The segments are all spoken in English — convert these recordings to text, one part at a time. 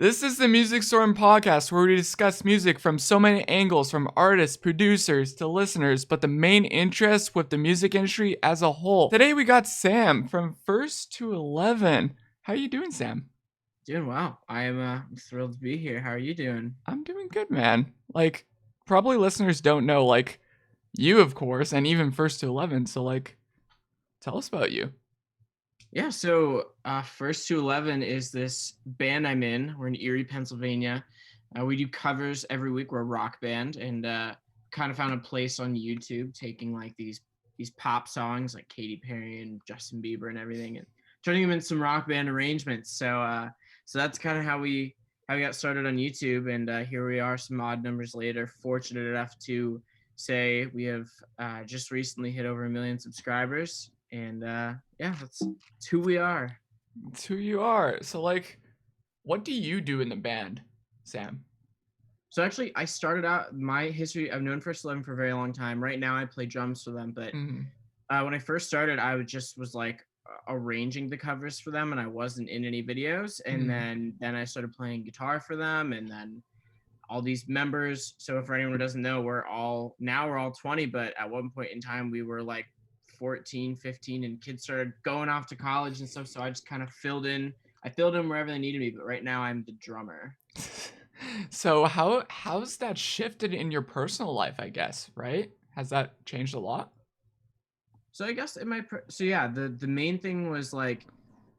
This is the Music Storm podcast where we discuss music from so many angles, from artists, producers, to listeners, but the main interest with the music industry as a whole. Today we got Sam from First to 11. How you doing, Sam? Doing well. I'm thrilled to be here. How are you doing? I'm doing good, man. Probably listeners don't know, you, of course, and even First to 11, so, tell us about you. Yeah, so First to 11 is this band I'm in. We're in Erie, Pennsylvania. We do covers every week. We're a rock band and kind of found a place on YouTube taking like these pop songs like Katy Perry and Justin Bieber and everything and turning them into some rock band arrangements. So that's kind of how we got started on YouTube, and here we are some odd numbers later, fortunate enough to say we have just recently hit over 1 million subscribers, and yeah, that's who we are. It's who you are. So, what do you do in the band, Sam? So actually, I started out my history. I've known First 11 for a very long time. Right now, I play drums for them, but Mm-hmm. when I first started, was like arranging the covers for them, and I wasn't in any videos. And Mm-hmm. then I started playing guitar for them, and then all these members. So for anyone who doesn't know, we're all 20, but at one point in time we were like 14, 15, and kids started going off to college and stuff. So I just kind of filled in. I filled in wherever they needed me, but right now I'm the drummer. So how's that shifted in your personal life, I guess, right? Has that changed a lot? So I guess so yeah, the main thing was like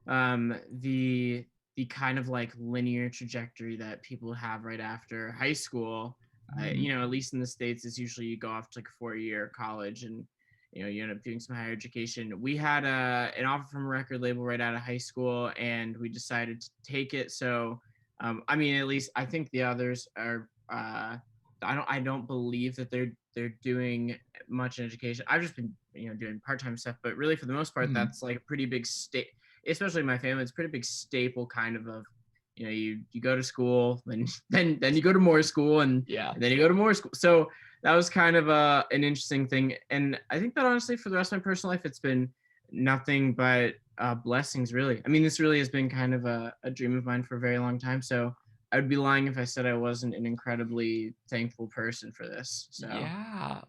the kind of like linear trajectory that people have right after high school. Mm, At least in the States, it's usually you go off to like a 4-year college and you end up doing some higher education. We had an offer from a record label right out of high school, and we decided to take it. So I mean, at least I think the others are I don't believe that they're doing much in education. I've just been doing part-time stuff, but really for the most part mm, that's like a pretty big state, especially in my family. It's a pretty big staple kind of you go to school, then you go to more school, yeah. and then you go to more school. So that was kind of an interesting thing, and I think that honestly for the rest of my personal life it's been nothing but blessings, really. I mean, this really has been kind of a dream of mine for a very long time, so I would be lying if I said I wasn't an incredibly thankful person for this. So Yeah,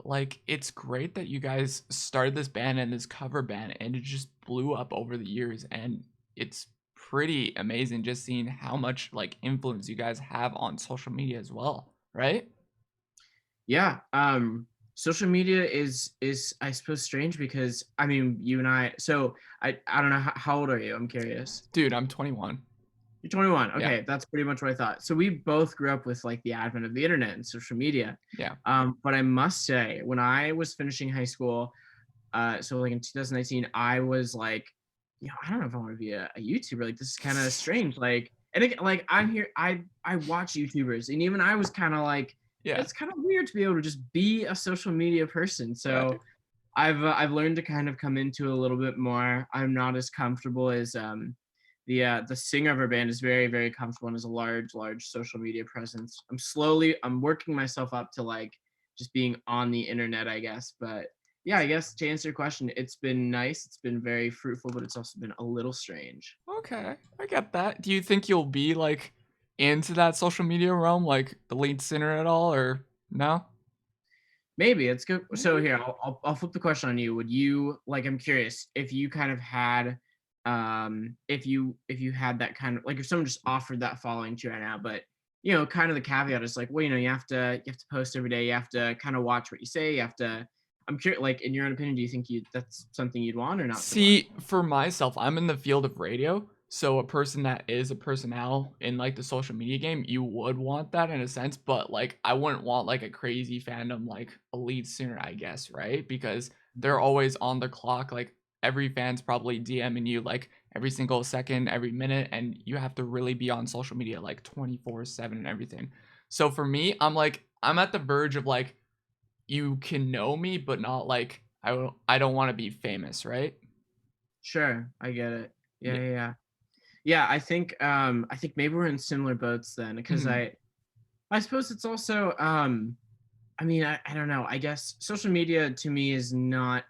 it's great that you guys started this band and this cover band and it just blew up over the years, and it's pretty amazing just seeing how much influence you guys have on social media as well, right? yeah, social media is I suppose strange because I mean you and I. So I don't know how old are you? I'm curious. Dude, I'm 21. You're 21. Yeah. Okay, that's pretty much what I thought. So we both grew up with like the advent of the internet and social media. Yeah. But I must say, when I was finishing high school, so like in 2019, I was like, I don't know if I want to be a YouTuber. Like this is kind of strange. And again, like I'm here, I watch YouTubers, and even I was kind of like, Yeah. it's kind of weird to be able to just be a social media person. Right. So I've learned to kind of come into it a little bit more. I'm not as comfortable as the singer of our band is very, very comfortable and has a large social media presence. I'm working myself up to like just being on the internet, I guess. But yeah, I guess to answer your question, it's been nice. It's been very fruitful, but it's also been a little strange. Okay, I get that. Do you think you'll be into that social media realm, like the lead singer at all, or no? Maybe it's good. So Maybe. here, I'll flip the question on you. Would you like? I'm curious if you kind of had, if you had that kind of like if someone just offered that following to you right now, but kind of the caveat is like, well, you have to post every day. You have to kind of watch what you say. You have to. I'm curious, like in your own opinion, do you think that's something you'd want or not so much? See, for myself, I'm in the field of radio, so a person that is a personnel in the social media game, you would want that in a sense, but I wouldn't want a crazy fandom like a lead singer, I guess, right? Because they're always on the clock. Like every fan's probably DMing you every single second, every minute, and you have to really be on social media 24/7 and everything. So for me, I'm at the verge of you can know me, but not I don't want to be famous, right? Sure, I get it. Yeah, Yeah. yeah, yeah. Yeah, I think maybe we're in similar boats then, because Mhm. I suppose it's also I mean, I don't know. I guess social media to me is not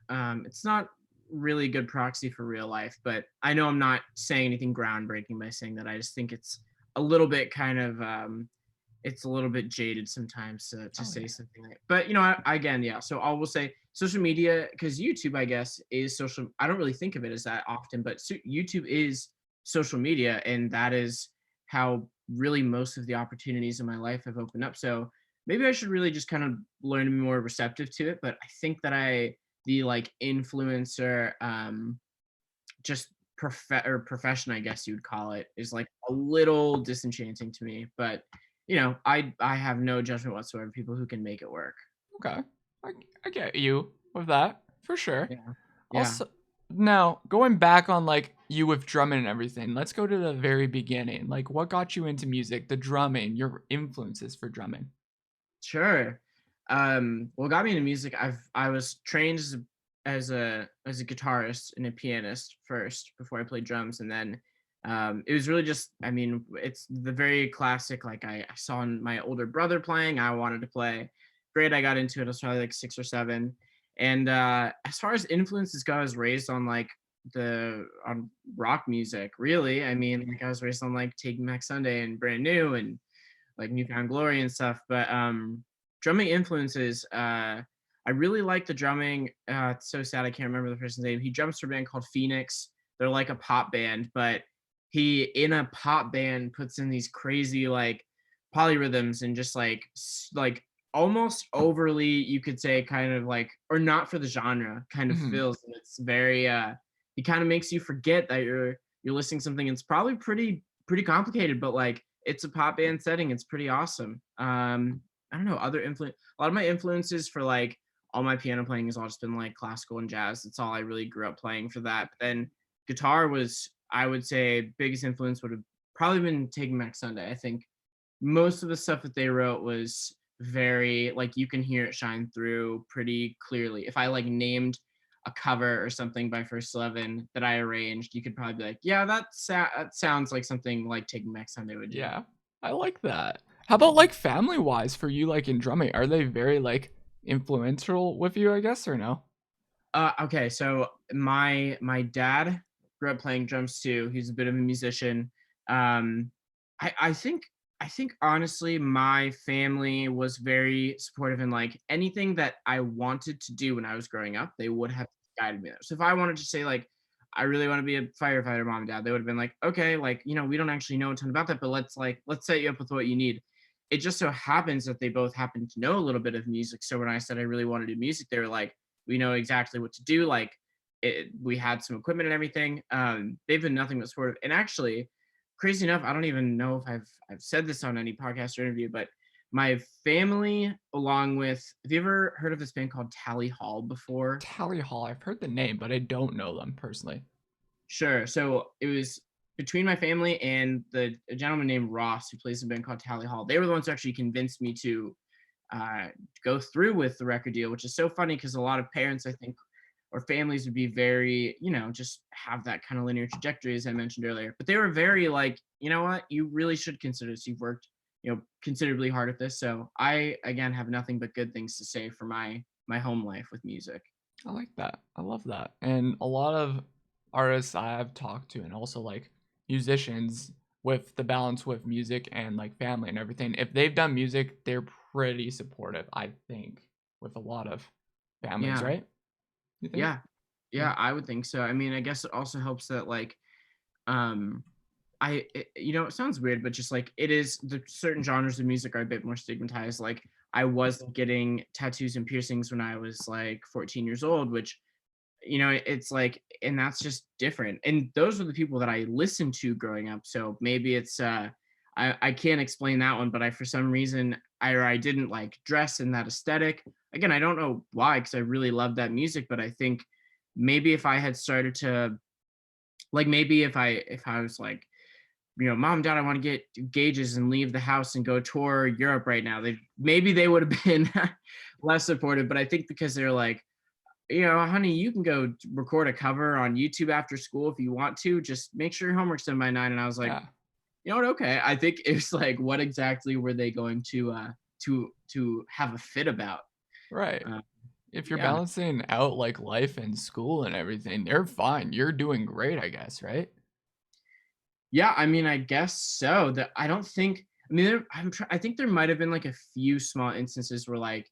it's not really a good proxy for real life, but I know I'm not saying anything groundbreaking by saying that. I just think it's a little bit kind of it's a little bit jaded sometimes to Oh say yeah. something like, but again, yeah. So I will say social media, because YouTube, I guess, is social. I don't really think of it as that often, but YouTube is social media, and that is how really most of the opportunities in my life have opened up. So maybe I should really just kind of learn to be more receptive to it. But I think that the like influencer, just profession, I guess you would call it, is like a little disenchanting to me. But I have no judgment whatsoever. People who can make it work. Okay. I, I get you with that for sure. Yeah. Yeah. Also, now going back on like you with drumming and everything, let's go to the very beginning. Like, what got you into music, the drumming, your influences for drumming? Sure. What got me into music, I was trained as a guitarist and a pianist first before I played drums, and then it was really just, I mean, it's the very classic, like I saw my older brother playing, I wanted to play. Great, I got into it. I was probably like 6 or 7. And as far as influences go, I was raised on like the on rock music, really. I mean, like I was raised on like Take Me Back Sunday and Brand New and like New Found Glory and stuff. But drumming influences, I really like the drumming. It's so sad I can't remember the person's name. He drums for a band called Phoenix. They're like a pop band, but he in a pop band puts in these crazy like polyrhythms and just like almost overly, you could say, kind of like, or not for the genre kind of Hmm. feels. And it's very he kind of makes you forget that you're listening to something. It's probably pretty complicated, but like it's a pop band setting. It's pretty awesome. I don't know, other influence. A lot of my influences for like all my piano playing has all just been like classical and jazz. That's all I really grew up playing for that. But then guitar was, I would say, biggest influence would have probably been Taking Back Sunday. I think most of the stuff that they wrote was very like, you can hear it shine through pretty clearly. If I like named a cover or something by First 11 that I arranged, you could probably be like, yeah, that sounds like something like Taking Back Sunday would do. Yeah, I like that. How about like family wise for you, like in drumming? Are they very like influential with you, I guess, or no? Okay, so my dad grew up playing drums too. He's a bit of a musician. Um, I think honestly, my family was very supportive in like anything that I wanted to do when I was growing up. They would have guided me there. So if I wanted to say like, I really want to be a firefighter, mom and dad, they would have been like, okay, like we don't actually know a ton about that, but let's set you up with what you need. It just so happens that they both happen to know a little bit of music. So when I said I really want to do music, they were like, we know exactly what to do. Like we had some equipment and everything. They've been nothing but supportive. And actually, crazy enough, I don't even know if I've said this on any podcast or interview, but my family, along with, have you ever heard of this band called Tally Hall before? Tally Hall, I've heard the name, but I don't know them personally. Sure. So it was between my family and a gentleman named Ross who plays in a band called Tally Hall. They were the ones who actually convinced me to uh, go through with the record deal, which is so funny because a lot of parents, I think, or families would be very, just have that kind of linear trajectory, as I mentioned earlier. But they were very like, you know what, you really should consider this. You've worked, considerably hard at this. So I, again, have nothing but good things to say for my home life with music. I like that. I love that. And a lot of artists I have talked to and also like musicians with the balance with music and like family and everything, if they've done music, they're pretty supportive, I think, with a lot of families, Yeah, right? You think? yeah, Yeah. yeah. I would think so. I mean, I guess it also helps that like, um, it sounds weird, but just like it is, the certain genres of music are a bit more stigmatized. Like I wasn't getting tattoos and piercings when I was like 14 years old, which it's like, and that's just different. And those were the people that I listened to growing up. So maybe it's I can't explain that one, but I for some reason I didn't like dress in that aesthetic. Again, I don't know why, because I really love that music, but I think maybe if I had started to like, maybe if I was like, mom, dad, I want to get gauges and leave the house and go tour Europe right now, they would have been less supportive. But I think because they're like, honey, you can go record a cover on YouTube after school if you want to. Just make sure your homework's done by 9. And I was like, Yeah. you know what? Okay. I think it's like, what exactly were they going to have a fit about? Right. Uh, If you're yeah. balancing out like life and school and everything, they're fine. You're doing great, I guess, right? Yeah, I mean, I guess so. That I don't think. I mean, I think there might have been like a few small instances where like,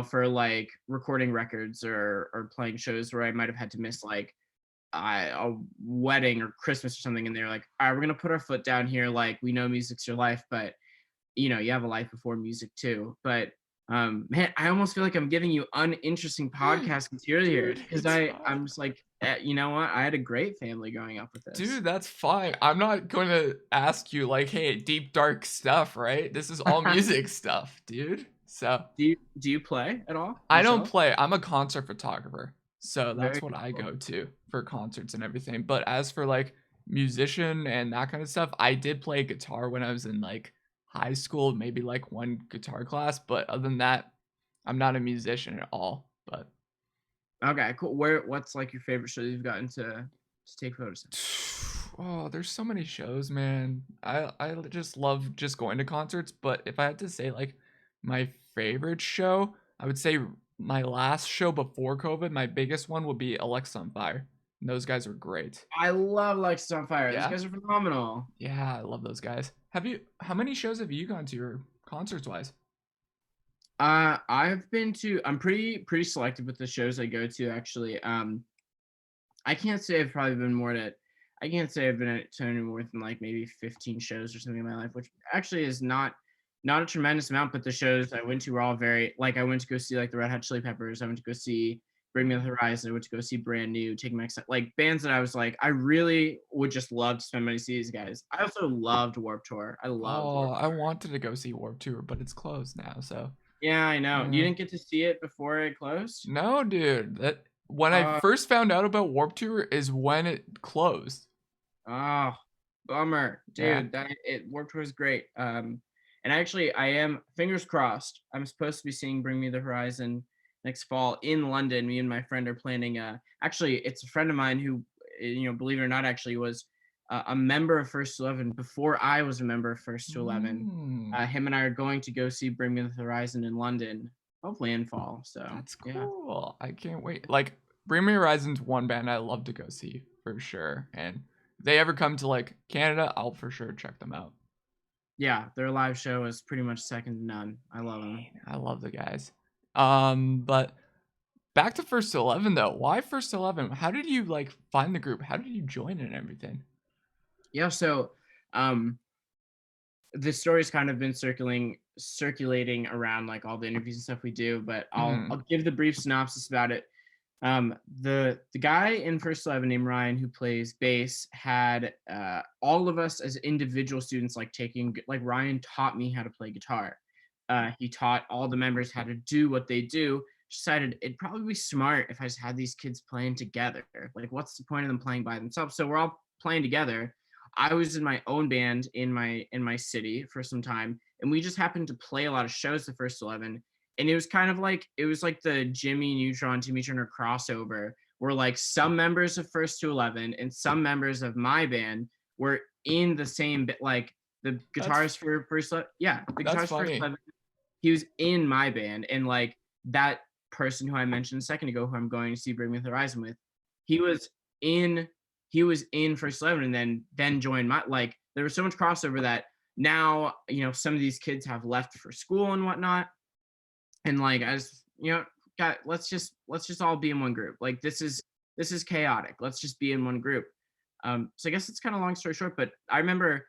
for like recording records or playing shows where I might have had to miss like a wedding or Christmas or something, and they're like, all right, we're gonna put our foot down here. Like, we know music's your life, but you have a life before music too. But man, I almost feel like I'm giving you uninteresting podcast material here Dude, because it's fine. I'm just like, you know what? I had a great family growing up with this. Dude, that's fine. I'm not going to ask you like, hey, deep dark stuff, right? This is all music stuff, dude. So Do you play at all I don't yourself? play. I'm a concert photographer. So Very that's what I cool. go to for concerts and everything. But as for like musician and that kind of stuff, I did play guitar when I was in like high school, maybe like one guitar class. But other than that, I'm not a musician at all. But Okay, cool. What's like your favorite show you've gotten to take photos of? oh, there's so many shows, man. I just love just going to concerts, but if I had to say like my favorite show, I would say my last show before COVID, my biggest one would be Alexa on Fire. And those guys were great. I love Alexis on Fire. Those Yeah. guys are phenomenal. Yeah, I love those guys. How many shows have you gone to or concerts wise? I'm pretty selective with the shows I go to actually. I can't say I've probably been more to I can't say I've been to any more than like maybe 15 shows or something in my life, which actually is not a tremendous amount, but the shows I went to were all very like I went to go see like the Red Hot Chili Peppers, I went to go see Bring Me the Horizon, I went to go see Brand New, Take My like bands that I was like, I really would just love to spend money to see these guys. I also loved Warped Tour. I loved Oh, Warped I Tour. wanted to go see Warped Tour, but it's closed now, so Yeah, I know. You uh, didn't get to see it before it closed? no, dude. That when I Uh first found out about Warped Tour is when it closed. oh, bummer, Yeah. dude. That it Warped Tour is great. And actually, I am fingers crossed. I'm supposed to be seeing Bring Me the Horizon next fall in London. Me and my friend are planning. Actually, it's a friend of mine who, believe it or not, actually was a member of First to 11 before I was a member of First to 11. Mm, Him and I are going to go see Bring Me the Horizon in London, hopefully in fall. So that's yeah. cool. I can't wait. Like Bring Me Horizon's one band I love to go see for sure. And if they ever come to like Canada, I'll for sure check them out. Yeah, their live show is pretty much second to none. I love them. Dang, I love the guys. But back to First to 11 though. Why First to 11? How did you like find the group? How did you join it and everything? Yeah, so um the story's kind of been circulating around like all the interviews and stuff we do, but I'll Mm, give the brief synopsis about it. The guy in First 11 named Ryan who plays bass had all of us as individual students like taking like Ryan taught me how to play guitar. He taught all the members how to do what they do. Decided it'd probably be smart if I just had these kids playing together. Like, what's the point of them playing by themselves? So we're all playing together. I was in my own band in my city for some time, and we just happened to play a lot of shows the First 11, and it was kind of like it was like the Jimmy Neutron, Timmy Turner crossover, where like some members of First to 11 and some members of my band were in the same bit. Like the that's guitarist for yeah, the that's guitarist for First funny. 11, he was in my band, and like that person who I mentioned a second ago, who I'm going to see Bring Me the Horizon with, he was in he was in First 11 and then joined my like there was so much crossover that now some of these kids have left for school and whatnot, and like I just got let's just all be in one group. Like this is chaotic. Let's just be in one group. So I guess it's kind of long story short, but I remember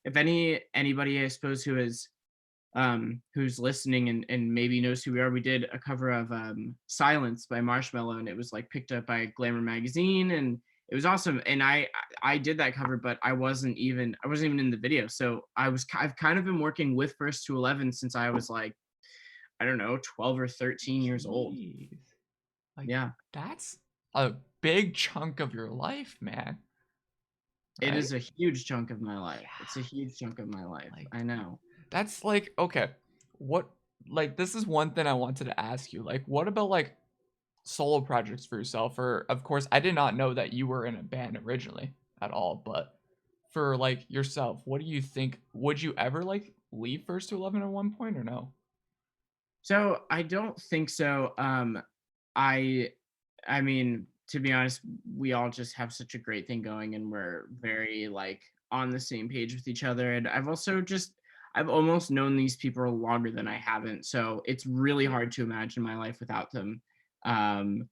if anybody I suppose who's listening and maybe knows who we are, we did a cover of Silence by Marshmello, and it was like picked up by Glamour magazine, and it was awesome. And I did that cover, but I wasn't even in the video. So I've kind of been working with First to 11 since I was like, I don't know, 12 or 13 years old. Jeez. Like Yeah, that's a big chunk of your life, man. it Right? is a huge chunk of my life. It's a Yeah. huge chunk of my life. Like I know. that's like okay. What like this is one thing I wanted to ask you. Like what about like solo projects for yourself? Or of course, I did not know that you were in a band originally at all, but for like yourself, what do you think? Would you ever like leave First to 11 at one point or no? So I don't think so. I I mean, to be honest, we all just have such a great thing going, and we're very like on the same page with each other. And I've almost known these people longer than I haven't. So it's really hard to imagine my life without them. Um,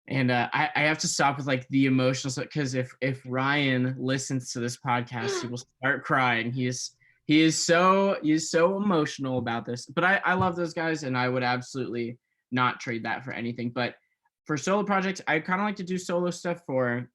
and I have to stop with like the emotional stuff, because if Ryan listens to this podcast, he will start crying. He is so emotional about this. But I love those guys, and I would absolutely not trade that for anything. But for solo projects, I kind of like to do solo stuff for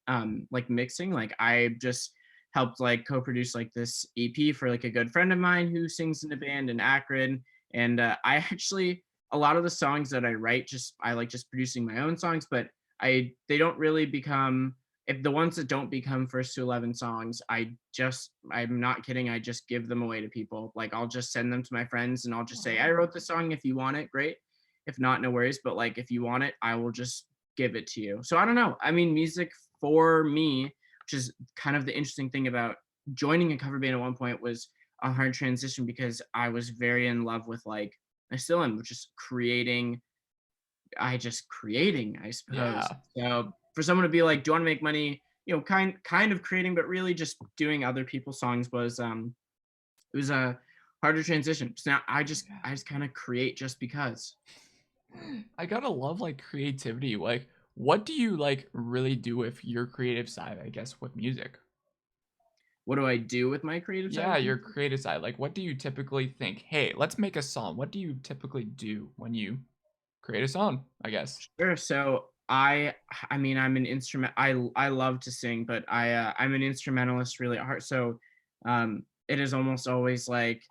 like mixing. Like I just helped like co-produce like this EP for like a good friend of mine who sings in a band in Akron. And I actually, a lot of the songs that I write, just I like just producing my own songs, but they don't really become, if the ones that don't become first to 11 songs, I'm not kidding, I just give them away to people. Like I'll just send them to my friends and I'll just say, I wrote the song, if you want it, great. If not, no worries. But like if you want it, I will just give it to you. So I don't know. I mean, music for me, which is kind of the interesting thing about joining a cover band at one point, was a hard transition, because I was very in love with like, I still am, just creating, I suppose. Yeah. So for someone to be like, do you want to make money, kind of creating, but really just doing other people's songs, was it was a harder transition. So now I just kind of create just because. I gotta love like creativity. Like, what do you like really do with your creative side, I guess, with music? What do I do with my creative side Yeah, of your music? creative side. Like, what do you typically think? Hey, let's make a song. What do you typically do when you create a song, I guess? Sure. So I mean, I'm an instrument. I love to sing, but I'm an instrumentalist really at heart. So it is almost always like,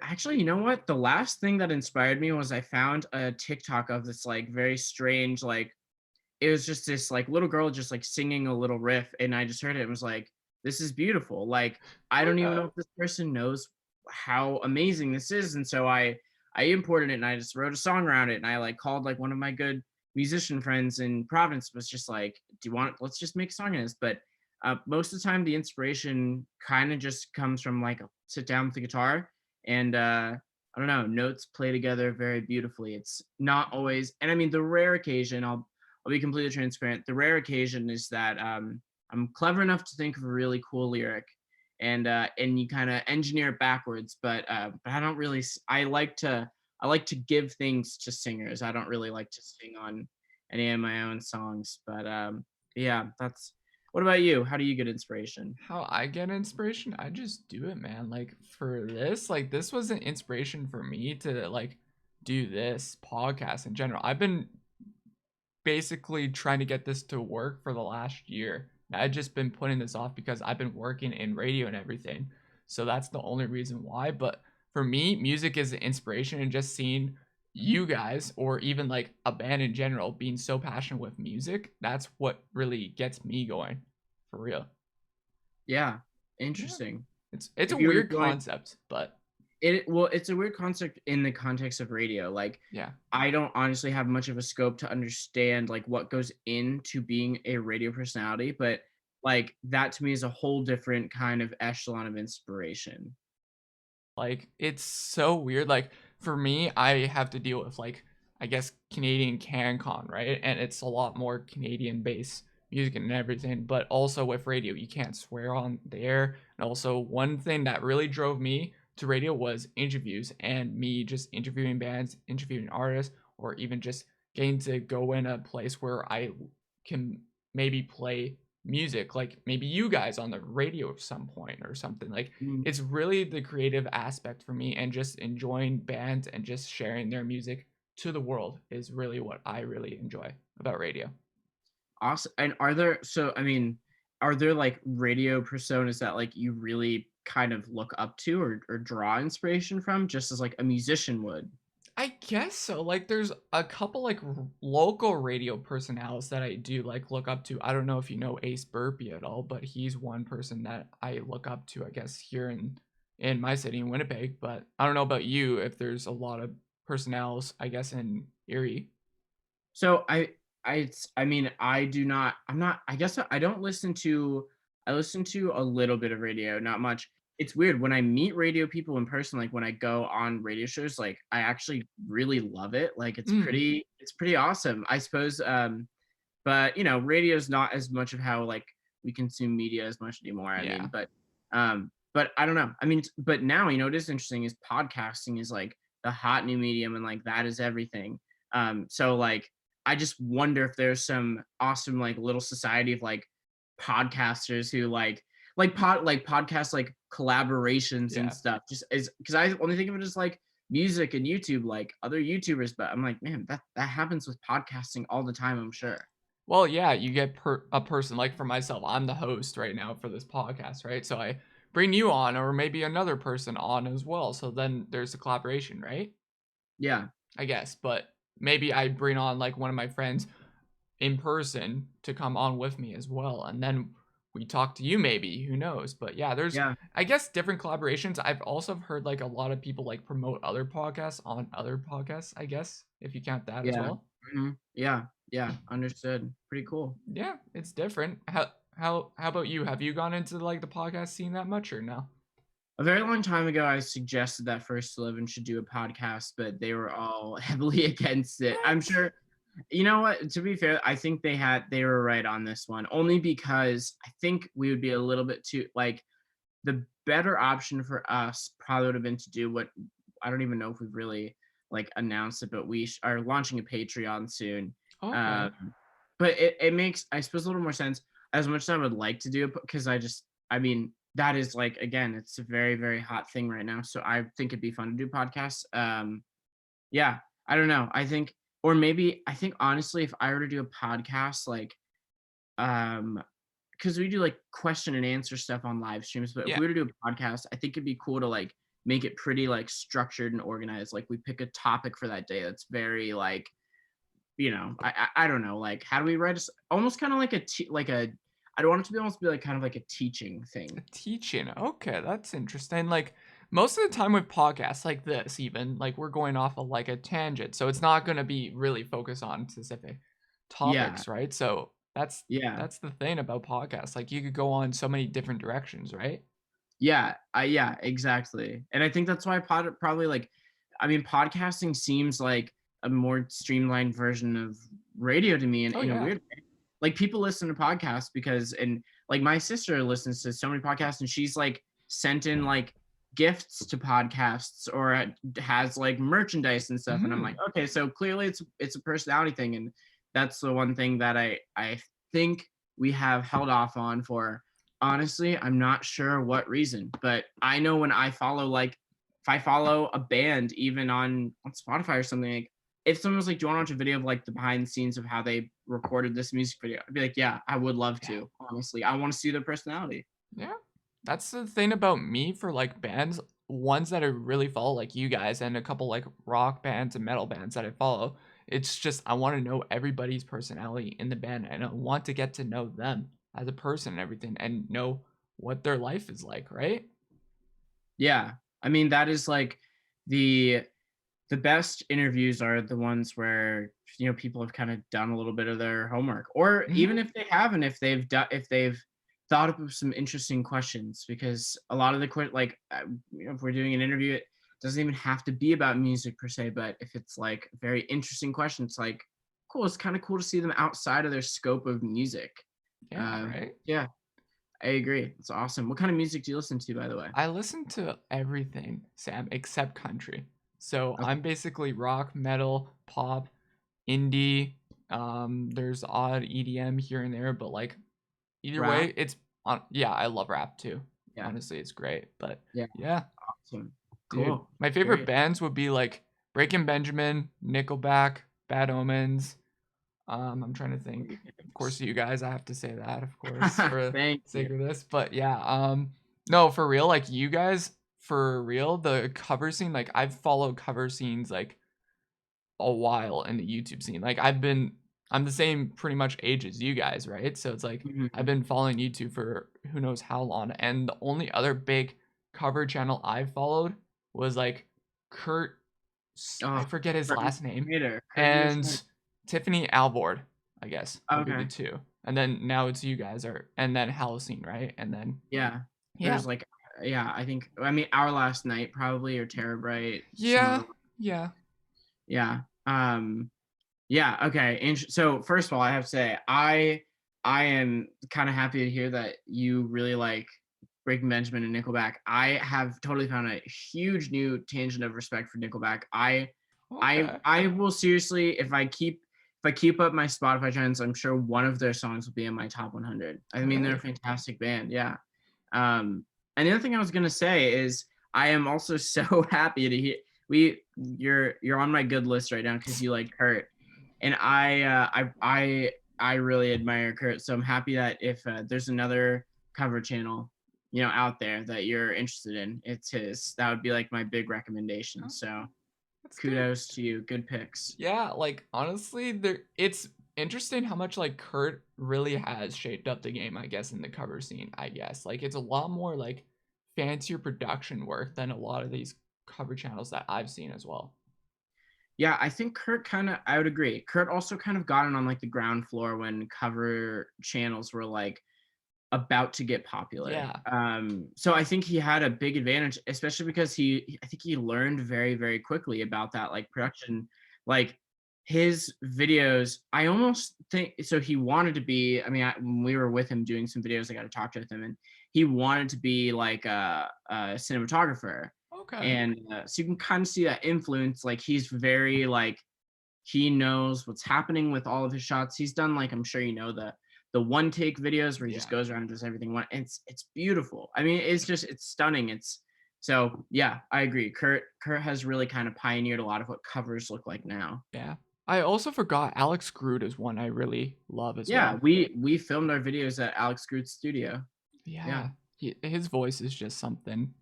actually, you know what? The last thing that inspired me was I found a TikTok of this like very strange, like it was just this like little girl just like singing a little riff, and I just heard it and was like, this is beautiful. Like I don't even Yeah. know if this person knows how amazing this is. And so I imported it and I just wrote a song around it, and I like called like one of my good musician friends in Providence, was just like, do you want, let's just make a song of this. But most of the time the inspiration kind of just comes from like sit down with the guitar, and I don't know, notes play together very beautifully. It's not always, and I mean, the rare occasion, I'll be completely transparent. The rare occasion is that I'm clever enough to think of a really cool lyric, and you kind of engineer it backwards. But I don't really. I like to give things to singers. I don't really like to sing on any of my own songs. But yeah, that's. What about you? How do you get inspiration? How I get inspiration, I just do it, man. Like for this, like this was an inspiration for me to like do this podcast in general. I've been basically trying to get this to work for the last year. I've just been putting this off because I've been working in radio and everything. So that's the only reason why. But for me, music is an inspiration, and just seeing you guys or even like a band in general being so passionate with music, that's what really gets me going. For real. Yeah, Yeah. interesting. It's a If you were to weird join, concept, but it's a weird concept in the context of radio. Like yeah. I don't honestly have much of a scope to understand like what goes into being a radio personality, but like that to me is a whole different kind of echelon of inspiration. Like it's so weird. Like for me, I have to deal with like I guess Canadian CanCon, right? And it's a lot more Canadian based music and everything, but also with radio, you can't swear on there. And also one thing that really drove me to radio was interviews and me just interviewing bands, interviewing artists, or even just getting to go in a place where I can maybe play music like maybe you guys on the radio at some point or something. Like Mm, it's really the creative aspect for me, and just enjoying bands and just sharing their music to the world is really what I really enjoy about radio. awesome. And are there like radio personas that like you really kind of look up to, or draw inspiration from, just as like a musician would? I guess so. Like there's a couple like local radio personalities that I do like look up to. I don't know if you know Ace Burpee at all, but he's one person that I look up to, I guess, here in my city in Winnipeg. But I don't know about you if there's a lot of personalities, I guess, in Erie. So I mean, I do not, I'm not, I guess I don't listen to, I listen to a little bit of radio, not much. It's weird when I meet radio people in person, like when I go on radio shows, like I actually really love it. Like Mm, it's pretty awesome, I suppose. But you know, radio is not as much of how like we consume media as much anymore. I mean, yeah. But I don't know. I mean, but now, what is interesting is podcasting is like the hot new medium, and like that is everything. So like I just wonder if there's some awesome like little society of like podcasters who like podcast like collaborations and Yeah. stuff. Just is because I only think of it as like music and YouTube, like other YouTubers, but I'm like, man, that happens with podcasting all the time, I'm sure. Well, yeah, you get a person like for myself, I'm the host right now for this podcast, right? So I bring you on or maybe another person on as well. So then there's a collaboration, right? Yeah. I guess, but maybe I bring on like one of my friends in person to come on with me as well. And then we talk to you maybe, who knows? But yeah, there's Yeah. I guess different collaborations. I've also heard like a lot of people like promote other podcasts on other podcasts, I guess, if you count that as Yeah. well. Yeah. Yeah. Understood. Pretty cool. Yeah, it's different. How about you? Have you gone into like the podcast scene that much or no? A very long time ago, I suggested that First 11 should do a podcast, but they were all heavily against it. I'm What? sure, you know what? To be fair, I think they were right on this one, only because I think we would be a little bit too like the better option for us probably would have been to do what I don't even know if we've really like announced it, but we are launching a Patreon soon. Okay. Um, but it makes, I suppose, a little more sense as much as I would like to do it because I mean, that is like, again, it's a very, very hot thing right now. So I think it'd be fun to do podcasts. Yeah, I don't know. I think, or maybe, I think honestly, if I were to do a podcast, like, um, because we do like question and answer stuff on live streams, but if Yeah. we were to do a podcast, I think it'd be cool to like make it pretty like structured and organized. Like we pick a topic for that day that's very like, I don't know, like how do we write almost kind of like I don't want it to be almost be like kind of like a teaching thing. Teaching. Okay, that's interesting. Like most of the time with podcasts like this, even like we're going off of like a tangent, so it's not going to be really focused on specific Yeah, topics, right? So yeah, that's the thing about podcasts. Like you could go on so many different directions, right? yeah, exactly. And I think that's why probably like, I mean, podcasting seems like a more streamlined version of radio to me Oh in a yeah. weird way. Like people listen to podcasts because, and like my sister listens to so many podcasts and she's like sent in like gifts to podcasts or has like merchandise and stuff. And I'm like, Mhm. okay, so clearly it's a personality thing. And that's the one thing that I think we have held off on for. Honestly, I'm not sure what reason, but I know when I follow like if I follow a band even on Spotify or something, like if someone was like, "Do you want to watch a video of like the behind the scenes of how they recorded this music video?" I'd be like, "Yeah, I would love Yeah. to. Honestly, I want to see their personality." Yeah. That's the thing about me for like bands, ones that I really follow, like you guys, and a couple like rock bands and metal bands that I follow. It's just I want to know everybody's personality in the band and I want to get to know them as a person and everything and know what their life is like, right? Yeah, I mean that is like the the best interviews are the ones where people have kind of done a little bit of their homework, or even Hmm. if they haven't, if they've thought up of some interesting questions, because a lot of the if we're doing an interview, it doesn't even have to be about music per se, but if it's like a very interesting question, it's like cool, it's kind of cool to see them outside of their scope of music. Yeah, right. Yeah, I agree, it's awesome. What kind of music do you listen to, by the way? I listen to everything, Sam, except country. So Okay. I'm basically rock, metal, pop, indie. There's odd EDM here and there, but like either Rap. way, it's on. Yeah, I love rap too. Yeah, Honestly, it's great. But yeah, yeah, awesome, dude, cool, my favorite great. bands would be like Breaking Benjamin, Nickelback, Bad Omens. I'm trying to think. Of course, you guys. I have to say that, of course, for the Thank you. sake of this. But yeah, no, for real. Like you guys, for real, the cover scene. Like I've followed cover scenes like a while in the YouTube scene. I'm the same pretty much age as you guys, right? So it's like I've Mhm. been following YouTube for who knows how long. And the only other big cover channel I followed was like Kurt, I Oh, forget his Curtain last name, Schrader. Curtain Schrader. and Tiffany Alvord, I guess would be the Okay. two. And then now it's you guys are, and then Halcyon, right? And then Yeah. yeah, There's like, yeah, I mean, Our Last Night probably, or Terror Bright, some yeah, other. yeah. Yeah. Yeah. Okay. So first of all, I have to say, I am kind of happy to hear that you really like Breaking Benjamin and Nickelback, I have totally found a huge new tangent of respect for Nickelback. Okay. I will seriously, if I keep up my Spotify trends, I'm sure one of their songs will be in my top 100. I mean, they're a Really? fantastic band. Yeah. And the other thing I was gonna say is I am also so happy to hear you're on my good list right now because you like Kurt, and I really admire Kurt. So I'm happy that if there's another cover channel, out there that you're interested in, it's his. That would be like my big recommendation. Oh, So that's good. kudos to you. Good picks. Yeah, like honestly, it's interesting how much like Kurt really has shaped up the game, I guess, in the cover scene, I guess. Like it's a lot more like fancier production work than a lot of these cover channels that I've seen as well. Yeah, I think I would agree. Kurt also kind of got in on like the ground floor when cover channels were like about to get popular. Yeah. So I think he had a big advantage, especially because I think he learned very, very quickly about that like production. Like his videos, I almost think so. He wanted to be, when we were with him doing some videos, I got to talk to him, and he wanted to be like a cinematographer. Okay. And so you can kind of see that influence. Like he's very like, he knows what's happening with all of his shots. He's done like, I'm sure the one take videos where he just Yeah. goes around and does everything one. It's beautiful. I mean, it's stunning. So yeah, I agree. Kurt has really kind of pioneered a lot of what covers look like now. Yeah. I also forgot Alex Groot is one I really love as Yeah, well. we filmed our videos at Alex Groot's studio. Yeah, Yeah. His voice is just something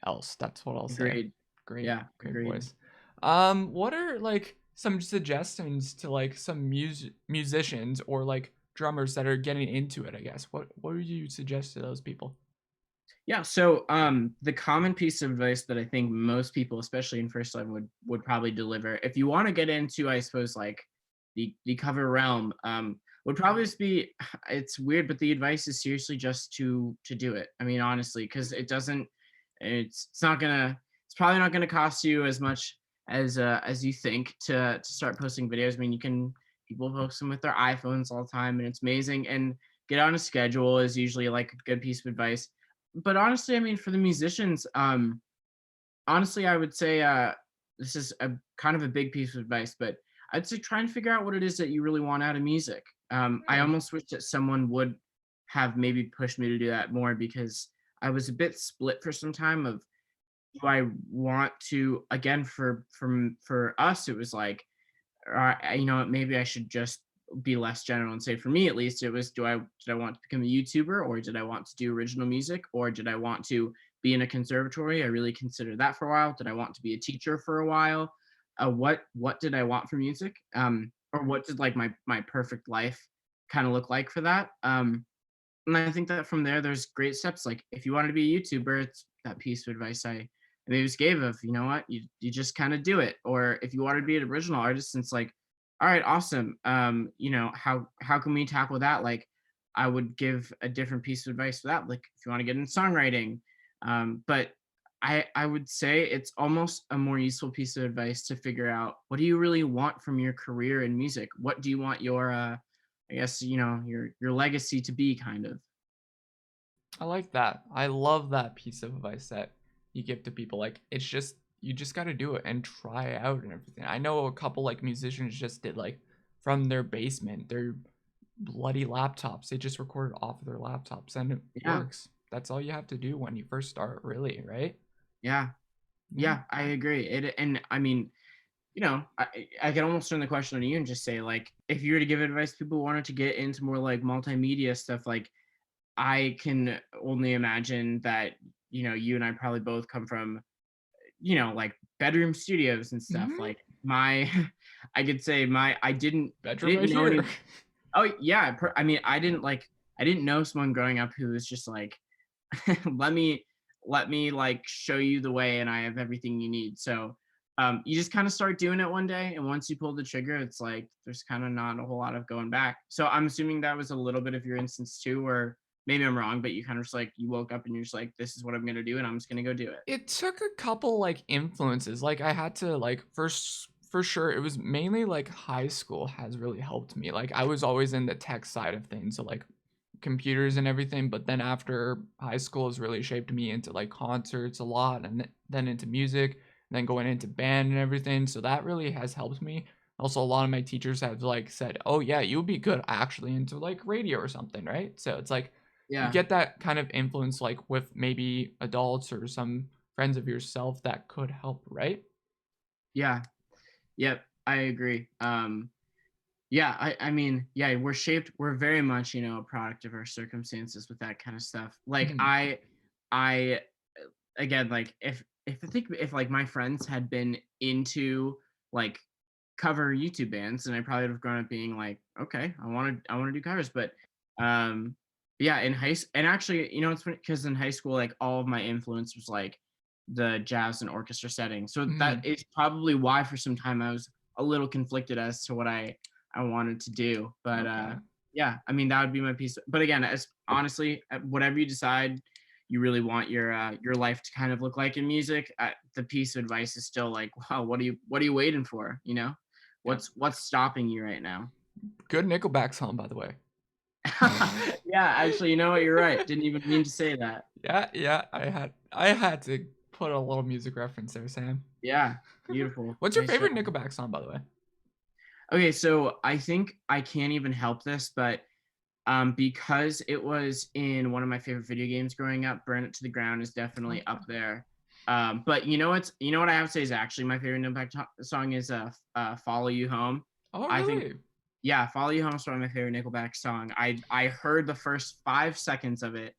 else. That's what I'll say. agreed. Great, Yeah, great agreed. voice. What are like some suggestions to like some musicians or like drummers that are getting into it, I guess? What would you suggest to those people? Yeah, so the common piece of advice that I think most people, especially in first time, would probably deliver, if you want to get into, I suppose, like the cover realm, would probably just be, it's weird, but the advice is seriously just to do it. I mean, honestly, because it's probably not gonna cost you as much as you think to start posting videos. I mean, people post them with their iPhones all the time, and it's amazing. And get on a schedule is usually like a good piece of advice. But honestly, I mean, for the musicians, honestly, I would say this is a kind of a big piece of advice, but I'd say try and figure out what it is that you really want out of music. I Really? almost wish that someone would have maybe pushed me to do that more, because I was a bit split for some time of, do I want to, again, for us it was like, maybe I should just be less general and say, for me at least, it was, did I want to become a YouTuber, or did I want to do original music, or did I want to be in a conservatory? I really considered that for a while. Did I want to be a teacher for a while? What did I want for music? Or what did like my perfect life kind of look like for that? And I think that from there, there's great steps. Like if you wanted to be a YouTuber, it's that piece of advice I maybe just gave of, you know what, you just kind of do it. Or if you wanted to be an original artist, and it's like, all right, awesome. How can we tackle that? Like I would give a different piece of advice for that. Like if you want to get into songwriting, but I would say it's almost a more useful piece of advice to figure out, what do you really want from your career in music? What do you want your I guess, your legacy to be, kind of. I like that. I love that piece of advice that you give to people. Like it's just you just got to do it and try it out and everything. I know a couple like musicians just did like from their basement, their bloody laptops. They just recorded off of their laptops and it Yeah, works. That's all you have to do when you first start, really, right? yeah, Yeah. yeah. I agree. And I mean, I can almost turn the question on you and just say, like, if you were to give advice to people who wanted to get into more like multimedia stuff, like I can only imagine that you and I probably both come from like bedroom studios and stuff. Hmm. Like my, I could say I Bedroom didn't right know any. here. Oh yeah, I mean, I didn't know someone growing up who was just like, let me like show you the way, and I have everything you need. So you just kind of start doing it one day, and once you pull the trigger, it's like there's kind of not a whole lot of going back. So I'm assuming that was a little bit of your instance too, or maybe I'm wrong, but you kind of just like, you woke up and you're just like, this is what I'm gonna do, and I'm just gonna go do it. It took a couple like influences. Like I had to like first for sure it was mainly like high school has really helped me. Like I was always in the tech side of things. So like computers and everything, but then after high school has really shaped me into like concerts a lot, and then into music, and then going into band and everything. So that really has helped me. Also, a lot of my teachers have like said, "Oh yeah, you'll be good actually into like radio or something," right? So it's like you Yeah. get that kind of influence like with maybe adults or some friends of yourself that could help, right? Yeah. Yep. I agree. Yeah, I mean, yeah, we're very much, a product of our circumstances with that kind of stuff. Like Mhm. I again, like if like my friends had been into like cover YouTube bands, and I probably would have grown up being like, okay, I want to do covers. But um yeah, in high school, and actually, it's funny because in high school, like all of my influence was like the jazz and orchestra setting. So that Mhm. is probably why for some time I was a little conflicted as to what I wanted to do. But Okay. yeah, I mean that would be my piece. But again, as honestly, whatever you decide you really want your life to kind of look like in music, the piece of advice is still like, wow, what are you waiting for? Yeah. What's stopping you right now? Good Nickelback song, by the way. Yeah, actually, you know what? You're right. Didn't even mean to say that. Yeah, yeah, I had to put a little music reference there, Sam. Yeah, beautiful. What's your Nice job. favorite Nickelback song, by the way? Okay, so I think I can't even help this, but because it was in one of my favorite video games growing up, Burn It to the Ground is definitely Okay. up there. But you know what I have to say is actually my favorite Nickelback song is Follow You Home. Oh, I think, really? yeah, Follow You Home is one of my favorite Nickelback song. I heard the first 5 seconds of it,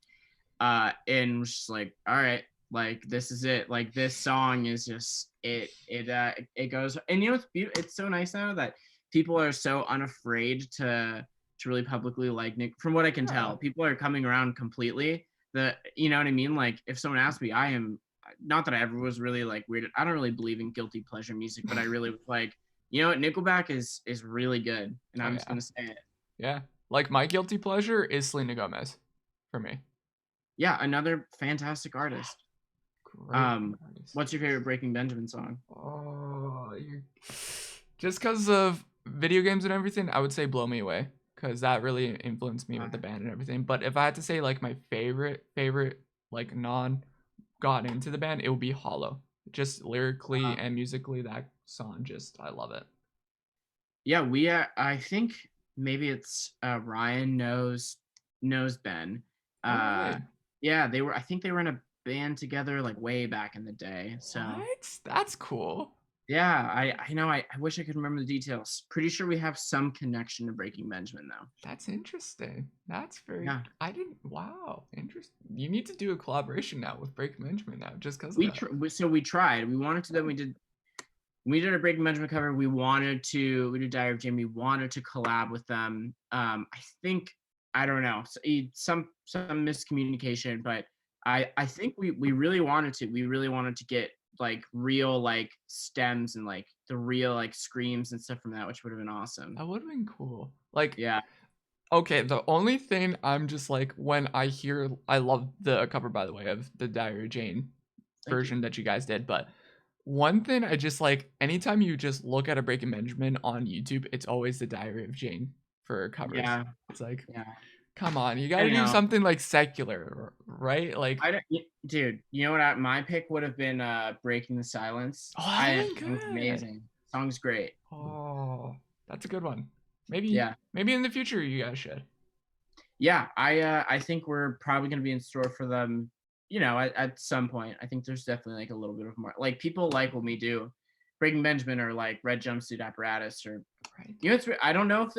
and was just like, all right, like this is it. Like this song is just it goes. And it's beautiful. It's so nice now that people are so unafraid to really publicly like Nick. From what I can Yeah. tell, people are coming around completely. You know what I mean? Like if someone asked me, I am not that I ever was really like weird. I don't really believe in guilty pleasure music, but I really was like, what, Nickelback is really good, and Oh, I'm just yeah. gonna say it. Yeah. Like, my guilty pleasure is Selena Gomez for me. Yeah, another fantastic artist. Great Um, artist. what's your favorite Breaking Benjamin song? Oh, you just because of video games and everything, I would say Blow Me Away because that really influenced me with the band and everything. But if I had to say, like, my favorite, like, non got into the band, it would be Hollow. Just lyrically Uh, and musically, that song just, I love it. yeah, I think maybe it's Ryan knows Ben. Oh, Uh, really? yeah, I think they were in a band together like way back in the day. So What? That's cool. yeah, I know I wish I could remember the details. Pretty sure we have some connection to Breaking Benjamin though. That's interesting. That's very. Yeah, I didn't. Wow. Interesting. You need to do a collaboration now with Break Benjamin now, just because of we, that. so we tried. We wanted to. Then Oh, we did a Breaking Benjamin cover. We did Diary of Jane. We wanted to collab with them. I think, I don't know, some miscommunication, but I think we really wanted to. We really wanted to get like real like stems and like the real like screams and stuff from that, which would have been awesome. that would have been cool. Like, Yeah. okay, the only thing I'm just like when I hear, I love the cover by the way of the Diary of Jane Thank you. version that you guys did, but one thing I just like anytime you just look at a Breaking Benjamin on YouTube, it's always the Diary of Jane for covers. Yeah. It's like, Yeah. come on, you got I to do know. something like secular, right? Like, I don't, dude. You know what? My pick would have been "Breaking the Silence." oh, that would I have been song's good. amazing. Song's great. Oh, that's a good one. Maybe Yeah. maybe in the future you guys should. Yeah, I think we're probably going to be in store for them, at some point. I think there's definitely like a little bit of more like people like when we do Breaking Benjamin or like Red Jumpsuit Apparatus or Right. I don't know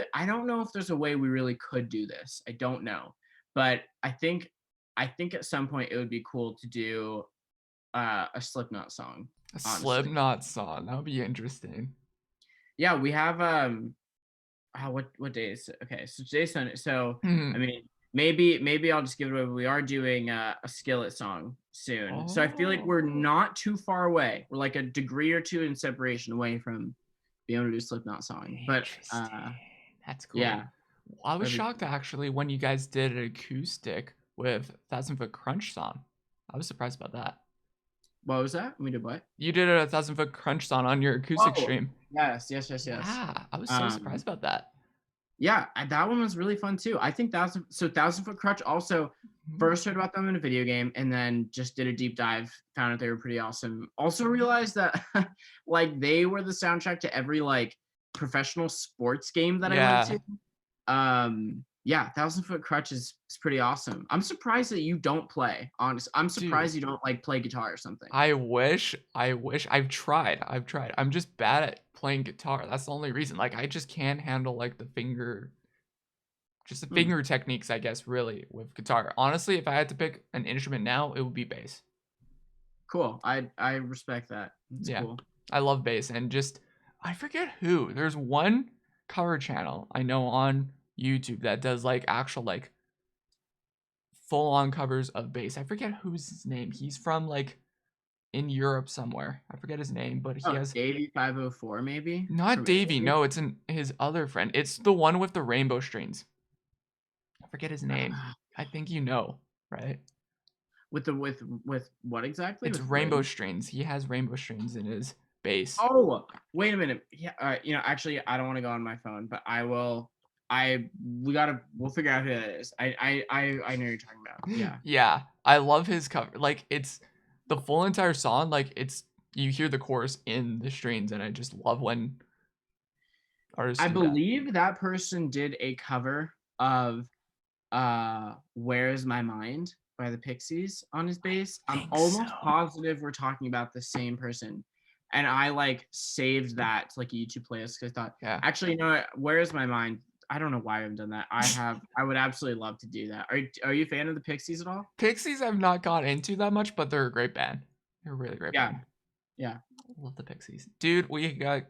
if there's a way we really could do this. I don't know, but I think at some point it would be cool to do a Slipknot song. A Honestly, Slipknot song. That would be interesting. yeah, we have what day is it? Okay, so today's Sunday. So I Mhm. mean, maybe I'll just give it away. But we are doing a Skillet song soon, so I feel like we're Oh, not too far away. We're like a degree or two in separation away from being able to do Slipknot song. But interesting. That's cool. yeah, I was that'd be shocked actually when you guys did an acoustic with Thousand Foot Crunch song. I was surprised about that. what was that? We did what? You did a Thousand Foot Crunch song on your acoustic Oh, stream. yes. Yeah, I was so Um, surprised about that. Yeah, that one was really fun too. I think Thousand Foot Crutch also Mhm. first heard about them in a video game and then just did a deep dive, found out they were pretty awesome. Also realized that like they were the soundtrack to every like professional sports game that I went Yeah. to. Yeah, Thousand Foot Crutch is pretty awesome. I'm surprised that you don't play. Honest, I'm Dude, surprised you don't like play guitar or something. I wish. I've tried. I'm just bad at playing guitar. That's the only reason. Like, I just can't handle, like, just the Hmm, finger techniques, I guess, really, with guitar. Honestly, if I had to pick an instrument now, it would be bass. cool. I respect that. That's Yeah. cool. I love bass, and just I forget who. There's one cover channel I know on YouTube that does, like, actual, like, full-on covers of bass. I forget who's his name. He's from, like, in Europe somewhere. I forget his name, but he Oh, has Davey 504 maybe not from Davey. Erie? No, it's his other friend. It's the one with the rainbow strings. I forget his name. I think you know, right? With the with what exactly? It's With rainbow rain? strings. He has rainbow strings in his bass. Oh, wait a minute. Yeah, actually, I don't want to go on my phone, but I will. We'll figure out who that is. I know who you're talking about. Yeah. Yeah, I love his cover. Like, it's the full entire song. Like, it's you hear the chorus in the strings, and I just love when artists I do that. believe that person did a cover of Where's My Mind by the Pixies on his bass. I'm Think so. almost positive we're talking about the same person. And I like saved that to like a YouTube playlist because I thought, Yeah. actually, you know what? Where's My Mind? I don't know why I haven't done that. I would absolutely love to do that. Are you a fan of the Pixies at all? Pixies I've not got into that much, but they're a great band. They're a really great Yeah, band. yeah. Love the Pixies. Dude, we got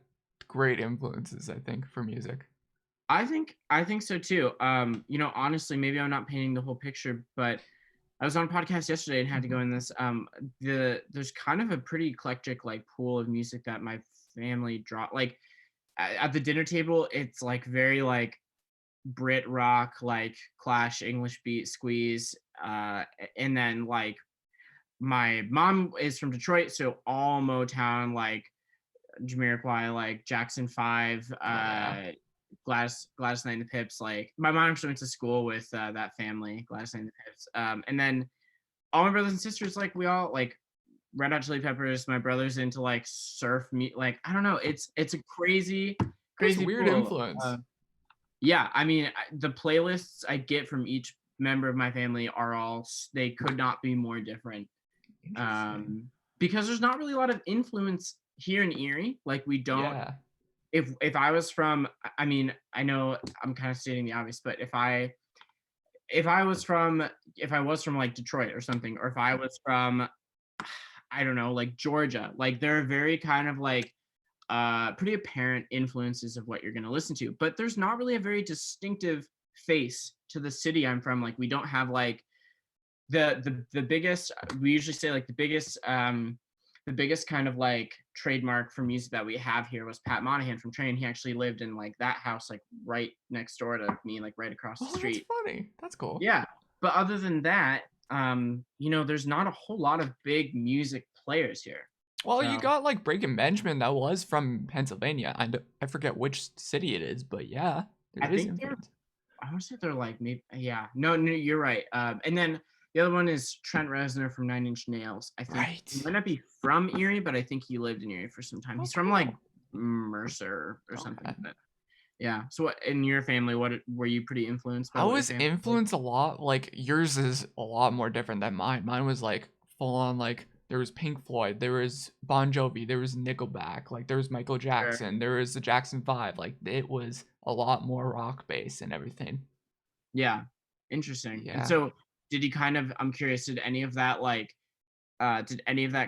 great influences, I think, for music. I think so too. Honestly, maybe I'm not painting the whole picture, but I was on a podcast yesterday and had to Mhm. go in this. There's kind of a pretty eclectic like pool of music that my family draw. Like at the dinner table, it's like very like Brit rock, like Clash, English beat, Squeeze, and then like my mom is from Detroit, so all Motown, like Jamiroquai, like Jackson 5, Oh yeah. Gladys Knight and the Pips. Like my mom actually went to school with that family, Gladys Knight and the Pips. And then all my brothers and sisters, like we all like Red Hot Chili Peppers. My brother's into like surf me. Like I don't know. It's a crazy, That's crazy weird pool. influence. Yeah, I mean the playlists I get from each member of my family are they could not be more different. Interesting. Um, because there's not really a lot of influence here in Erie. Like we don't Yeah. if I was from I mean, I know I'm kind of stating the obvious, but if I was from like Detroit or something, or if I was from I don't know, like Georgia, like there are very kind of like pretty apparent influences of what you're going to listen to, but there's not really a very distinctive face to the city I'm from. Like we don't have like the biggest we usually say like the biggest kind of like trademark for music that we have here was Pat Monahan from Train. He actually lived in like that house like right next door to me, like right across the Oh, that's street. funny. That's cool. Yeah, but other than that, there's not a whole lot of big music players here. Well, you So got like Breaking Benjamin that was from Pennsylvania. I forget which city it is, but yeah, there I is think they're influence. I want to say they're like maybe yeah no you're right. And then the other one is Trent Reznor from Nine Inch Nails. I think he Right. might not be from Erie, but I think he lived in Erie for some time. Oh, He's from like cool. Mercer or something. Okay. But yeah. So what in your family? What were you pretty influenced by I what your was family did? influenced a lot. Like, yours is a lot more different than mine. Mine was like full on, like, there was Pink Floyd, there was Bon Jovi, there was Nickelback, like there was Michael Sure. Jackson, there was the Jackson 5. Like, it was a lot more rock based and everything. Yeah. Interesting. And Yeah. so did you kind of I'm curious, did any of that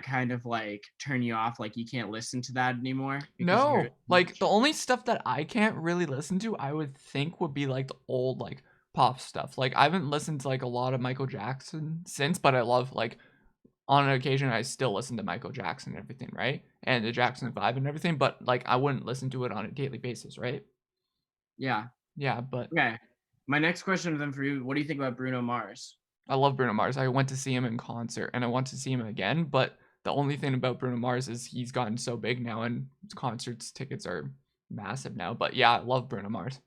kind of like turn you off? Like you can't listen to that anymore because you heard it No, too like the much? only stuff that I can't really listen to, I would think would be like the old like pop stuff. Like, I haven't listened to like a lot of Michael Jackson since, but I love like on an occasion I still listen to Michael Jackson and everything, right? And the Jackson 5 and everything, but like I wouldn't listen to it on a daily basis, right? Yeah. Yeah, but Okay. My next question then for you, what do you think about Bruno Mars? I love Bruno Mars. I went to see him in concert and I want to see him again, but the only thing about Bruno Mars is he's gotten so big now and his concerts tickets are massive now. But yeah, I love Bruno Mars.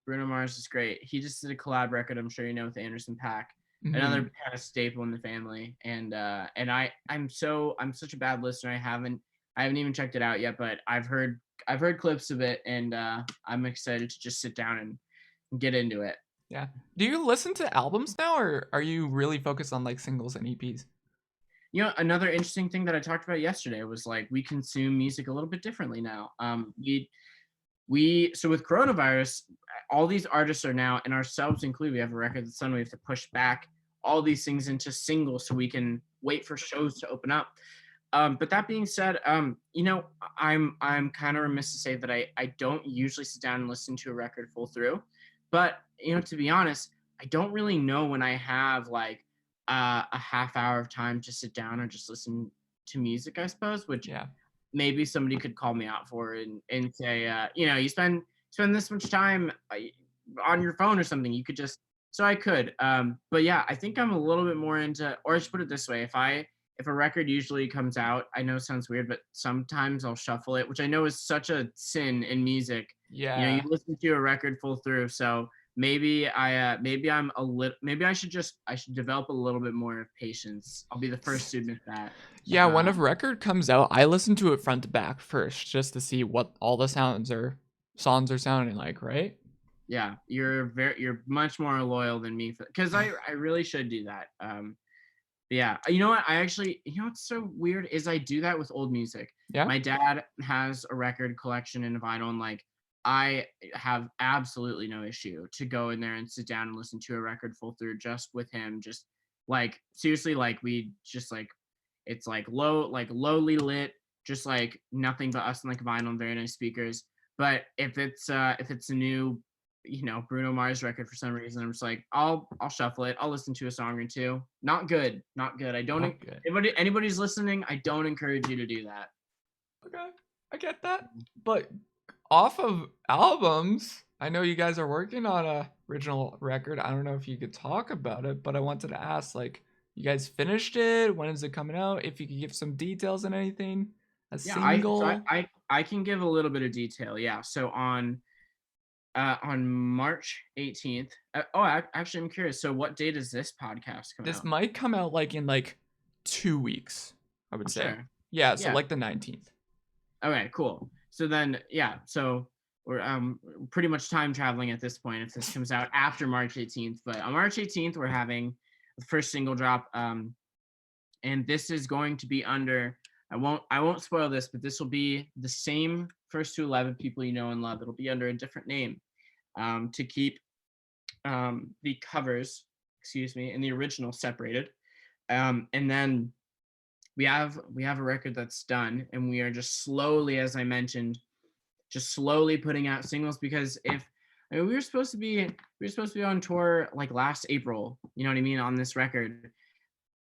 Bruno Mars is great. He just did a collab record, I'm sure you know, with Anderson .Paak, another Hmm. kind of staple in the family. And I'm such a bad listener. I haven't even checked it out yet, but I've heard clips of it, and I'm excited to just sit down and get into it. Yeah. Do you listen to albums now, or are you really focused on like singles and EPs? Another interesting thing that I talked about yesterday was like we consume music a little bit differently now. So with coronavirus, all these artists are now, and ourselves included, we have a record that's done. We have to push back all these things into singles so we can wait for shows to open up. But that being said, I'm kind of remiss to say that I don't usually sit down and listen to a record full through. But to be honest, I don't really know when I have like a half hour of time to sit down and just listen to music, I suppose, which Yeah. maybe somebody could call me out for and say, you spend this much time on your phone or something. You could just so I could. But yeah, I think I'm a little bit more into, or I should put it this way: if a record usually comes out, I know it sounds weird, but sometimes I'll shuffle it, which I know is such a sin in music. You Yeah. listen to a record full through, so maybe I should develop a little bit more patience. I'll be the first to admit that. Yeah, when a Um, record comes out, I listen to it front to back first just to see what all the songs are sounding like, right? Yeah, you're much more loyal than me because I really should do that. But yeah, you know what? I actually, what's so weird is I do that with old music. Yeah. My dad has a record collection and vinyl, and like I have absolutely no issue to go in there and sit down and listen to a record full through just with him. Just like seriously, like we just like it's like lowly lit, just like nothing but us and like vinyl and very nice speakers. But if it's a new Bruno Mars record for some reason, I'm just like I'll shuffle it. I'll listen to a song or two. Not good, not good. I don't. Not good. Anybody's listening, I don't encourage you to do that. Okay. I get that. But off of albums, I know you guys are working on a original record. I don't know if you could talk about it, but I wanted to ask, like, you guys finished it? When is it coming out? If you could give some details and anything. A Yeah, I so single. I can give a little bit of detail. Yeah, so on March 18th. Actually, I'm curious. So, what date is this podcast come This out? might come out like in like 2 weeks, I would Oh, say. sure. Yeah, so Yeah. like the 19th. Okay. Cool. So then, yeah. So we're pretty much time traveling at this point if this comes out after March 18th. But on March 18th, we're having the first single drop. And this is going to be under. I won't spoil this, but this will be the same first to 11 people you know and love. It'll be under a different name to keep the covers, excuse me, and the original separated. And then we have a record that's done, and we are just slowly, as I mentioned, just slowly putting out singles because if I mean, we were supposed to be on tour like last April, you know what I mean, on this record.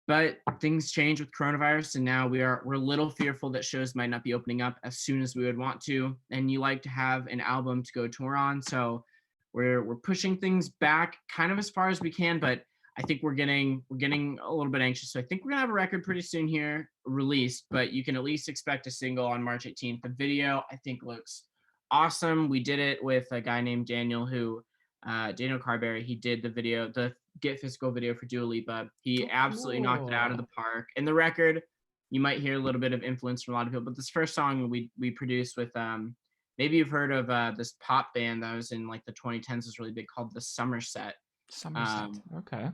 But things change with coronavirus, and now we're a little fearful that shows might not be opening up as soon as we would want to. And you like to have an album to go tour on, so we're pushing things back kind of as far as we can. But I think we're getting a little bit anxious. So I think we're gonna have a record pretty soon here released, but you can at least expect a single on March 18th. The video I think looks awesome. We did it with a guy named Daniel Daniel Carberry. He did the video, the Get Physical video for Dua Lipa. He Oh, absolutely knocked it out of the cool. park. And the record, you might hear a little bit of influence from a lot of people, but this first song we produced with maybe you've heard of this pop band that was in like the 2010s was really big called the Somerset. Somerset. Um, Okay.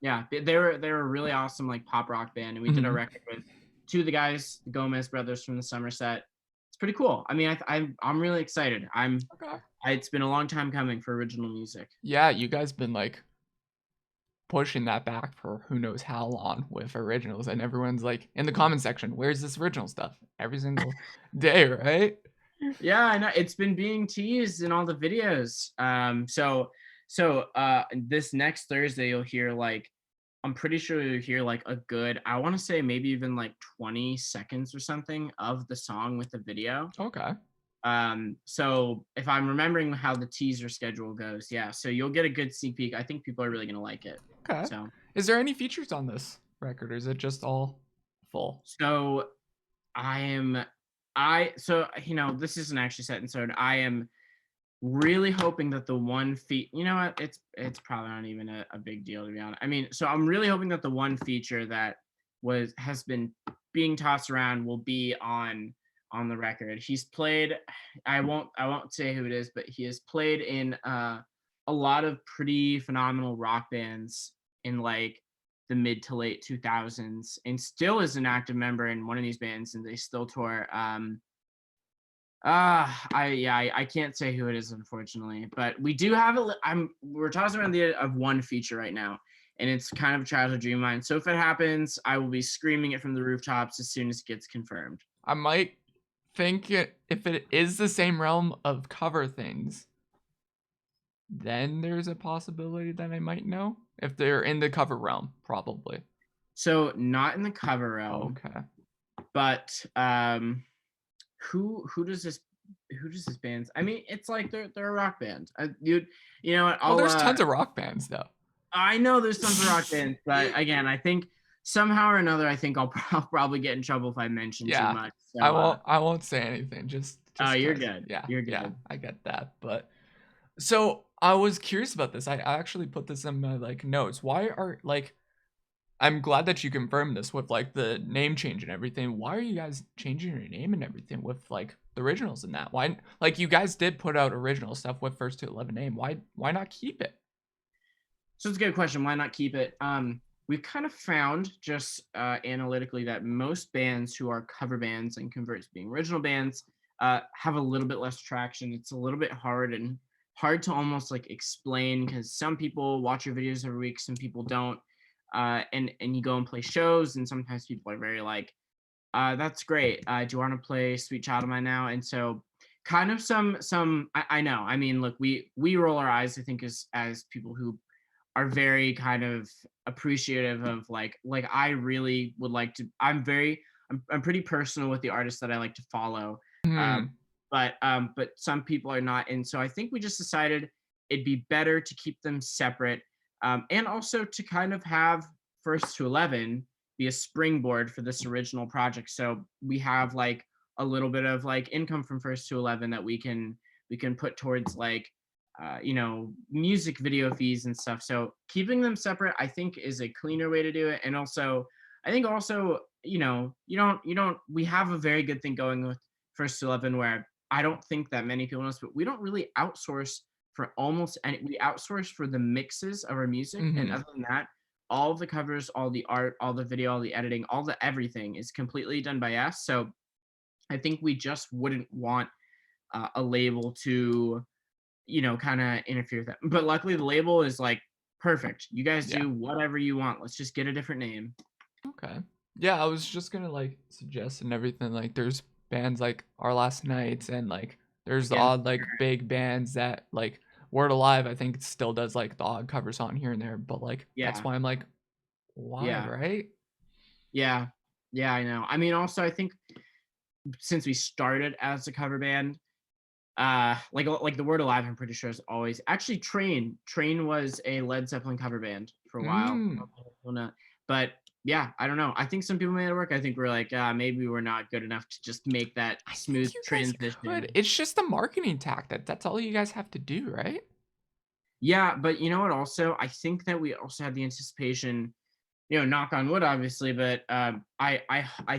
yeah, they were a really awesome like pop rock band, and we did a Mhm. record with two of the guys, the Gomez brothers from the Somerset. It's pretty cool. I mean, I'm really excited. Okay. It's been a long time coming for original music. Yeah, you guys been like pushing that back for who knows how long with originals, and everyone's like in the comment section, where's this original stuff? Every single day, right? Yeah, I know it's been being teased in all the videos. So this next Thursday you'll hear like I'm pretty sure you'll hear like a good, I want to say maybe even like 20 seconds or something of the song with the video. Okay. So if I'm remembering how the teaser schedule goes, yeah, so you'll get a good sneak peek. I think people are really gonna like it. Okay. So Is there any features on this record, or is it just all full? so I am I so this isn't actually set in stone. really hoping that the one you know what, it's probably not even a big deal, to be honest. I mean, so I'm really hoping that the one feature that has been being tossed around will be on the record. He's played, I won't say who it is, but he has played in a lot of pretty phenomenal rock bands in like the mid to late 2000s, and still is an active member in one of these bands, and they still tour. I can't say who it is, unfortunately, but we do have it. We're tossing around the idea of one feature right now, and it's kind of a childhood dream of mine. So if it happens, I will be screaming it from the rooftops as soon as it gets confirmed. I might think if it is the same realm of cover things, then there's a possibility that I might know. If they're in the cover realm, probably. So not in the cover realm, Okay. but who does this band? I mean, it's like they're a rock band. You know what? Well, there's tons of rock bands though. I know there's tons of rock bands, but again, I think somehow or another, I think I'll probably get in trouble if I mention too much. So, I won't say anything. Just oh, you're good. Yeah, You're good. Yeah, I get that. But so I was curious about this. I actually put this in my like notes. Why are like I'm glad that you confirmed this with like the name change and everything. Why are you guys changing your name and everything with like the originals and that? Why like you guys did put out original stuff with First to 11 name. Why not keep it? So it's a good question. Why not keep it? We've kind of found just analytically that most bands who are cover bands and convert to being original bands have a little bit less traction. It's a little bit hard to almost like explain, because some people watch your videos every week, some people don't. And you go and play shows, and sometimes people are very like, that's great. Do you want to play Sweet Child of Mine now? And so kind of I know. I mean, look, we roll our eyes, I think, as people who are very kind of appreciative of like I really would like to. I'm pretty personal with the artists that I like to follow. Hmm. But some people are not, and so I think we just decided it'd be better to keep them separate, and also to kind of have First to 11 be a springboard for this original project. So we have like a little bit of like income from First to 11 that we can put towards like music video fees and stuff. So keeping them separate, I think, is a cleaner way to do it. And also, I think also, we have a very good thing going with First 11, where I don't think that many people know this, but we don't really outsource for almost any. We outsource for the mixes of our music, and Mm-hmm. other than that, all the covers, all the art, all the video, all the editing, all the everything is completely done by us. So I think we just wouldn't want a label to kind of interfere with that. But luckily the label is like, perfect. You guys Yeah. do whatever you want. Let's just get a different name. Okay. Yeah, I was just gonna like suggest and everything. Like, there's bands like Our Last Nights, and like there's the Yeah. odd like big bands that like Word Alive. I think it still does like the odd cover song here and there, but like that's Yeah. why I'm like, why, Yeah. right? Yeah. Yeah, I know. I mean, also I think since we started as a cover band, like the Word Alive, I'm pretty sure is always actually Train was a Led Zeppelin cover band for a while. Mm. But yeah, I don't know. I think some people made it work. I think we're like, maybe we're not good enough to just make that I smooth think you guys transition. could. It's just a marketing tactic. That's all you guys have to do, right? Yeah, but you know what? Also, I think that we also had the anticipation, knock on wood, obviously, but I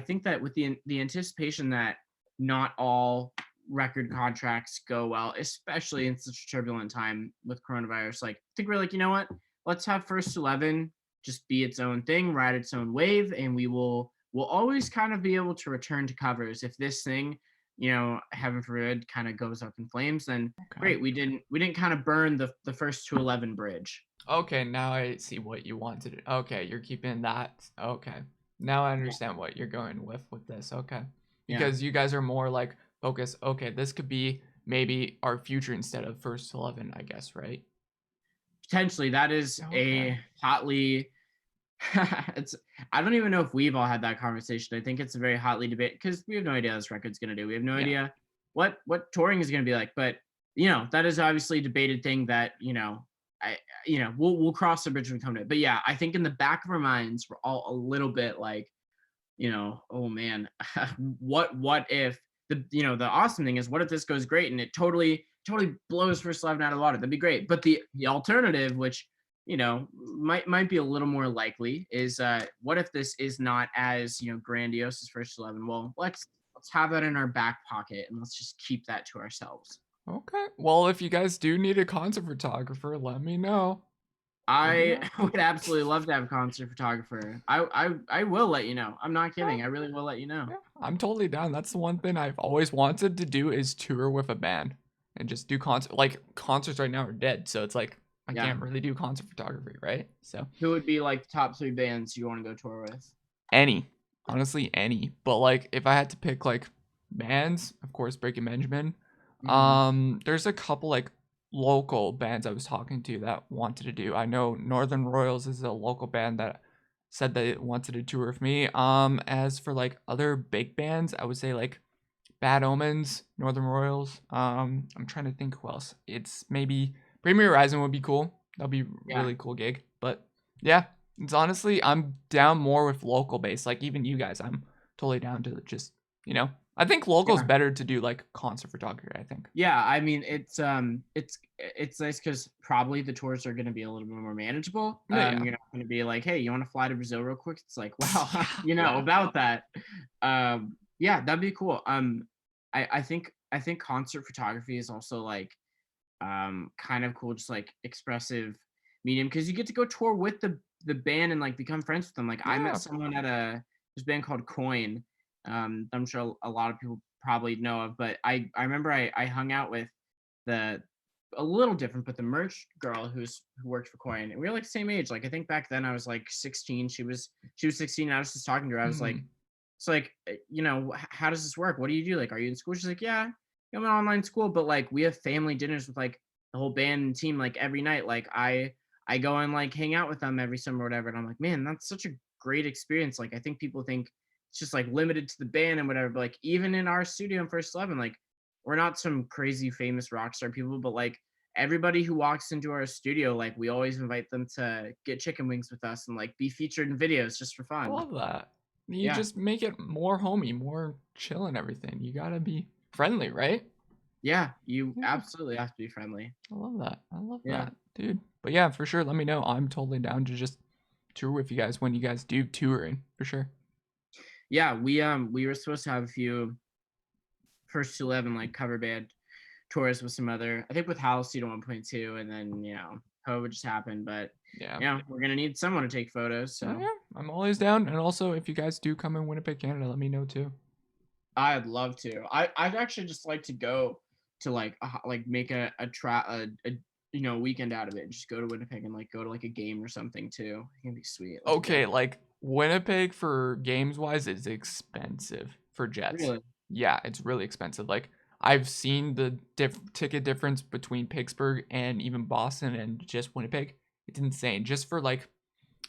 think that with the anticipation that not all record contracts go well, especially in such a turbulent time with coronavirus. Like, I think we're like, you know what? Let's have First 11 just be its own thing, ride its own wave, and we'll always kind of be able to return to covers. If this thing, heaven forbid, kind of goes up in flames, then Okay. great. We didn't kind of burn the First to 11 bridge. Okay, now I see what you want to do. Okay, you're keeping that. Okay. Now I Yeah. understand what you're going with this. Okay. Yeah. Because you guys are more like focused, okay, this could be maybe our future instead of First 11, I guess, right? Potentially, that is Okay. a hotly it's I don't even know if we've all had that conversation. I think it's a very hotly debate, because we have no idea how this record's going to do. We have no Yeah. idea what touring is going to be like. But that is obviously a debated thing that I we'll cross the bridge when we come to it. But yeah, I think in the back of our minds we're all a little bit like, oh man, what if the awesome thing is, what if this goes great and it totally totally blows First 11 out of the water. That'd be great. But the alternative, which might be a little more likely, is what if this is not as grandiose as First 11? Well, let's have that in our back pocket and let's just keep that to ourselves. Okay. Well, if you guys do need a concert photographer, let me know. I Yeah. would absolutely love to have a concert photographer. I will let you know. I'm not kidding. I really will let you know. Yeah, I'm totally down. That's the one thing I've always wanted to do is tour with a band and just do concert. Like concerts right now are dead, so it's like I Yeah. can't really do concert photography, right? So Who would be like the top 3 bands you want to go tour with? any, honestly, any. But like if I had to pick like bands, of course, Breaking Benjamin. Mhm. There's a couple like local bands I was talking to that wanted to do. I know Northern Royals is a local band that said they wanted to tour with me. As for like other big bands, I would say like Bad Omens, Northern Royals. I'm trying to think who else. It's maybe Premier Horizon would be cool. That'd be Yeah. really cool gig. But yeah, it's honestly I'm down more with local base. Like even you guys, I'm totally down to just I think local's Yeah. better to do like concert photography. I think. Yeah, I mean it's nice because probably the tours are going to be a little bit more manageable. Yeah, You're not going to be like, hey, you want to fly to Brazil real quick? It's like, wow, yeah. about that. Yeah, that'd be cool. I think concert photography is also like kind of cool, just like expressive medium because you get to go tour with the band and like become friends with them. Like I met Yeah. someone at this band called Coin. I'm sure a lot of people probably know of, but I remember I hung out with the a little different, but the merch girl who worked for Coin, and we were like the same age. Like I think back then I was like 16, she was 16, and I was just talking to her. I was like, Mhm. it's like, how does this work? What do you do? Like, are you in school? She's like, yeah, I'm in online school, but like we have family dinners with like the whole band and team like every night. Like I go and like hang out with them every summer or whatever. And I'm like, man, that's such a great experience. Like I think people think it's just like limited to the band and whatever. But like even in our studio in First 11, like we're not some crazy famous rock star people, but like everybody who walks into our studio, like we always invite them to get chicken wings with us and like be featured in videos just for I fun. love that. You Yeah. just make it more homey, more chill and everything. You gotta be friendly, right? Yeah. You Yeah. absolutely have to be friendly. I love that. I love Yeah. that, dude. But yeah, for sure. Let me know. I'm totally down to just tour with you guys when you guys do touring, for sure. Yeah. We were supposed to have a few First 11 like cover band tours with some other, I think with Halcyon 1.2, and then COVID just happened, but Yeah. we're gonna need someone to take photos, Oh so yeah, I'm always down. And also, if you guys do come in Winnipeg, Canada, let me know too. I'd love to. I'd actually just like to go to like like make a weekend out of it. Just go to Winnipeg and like go to like a game or something too. It can be sweet. Let's Okay, go. like Winnipeg for games wise is expensive for Jets. Really? Yeah, it's really expensive. Like I've seen the ticket difference between Pittsburgh and even Boston and just Winnipeg. It's insane. Just for like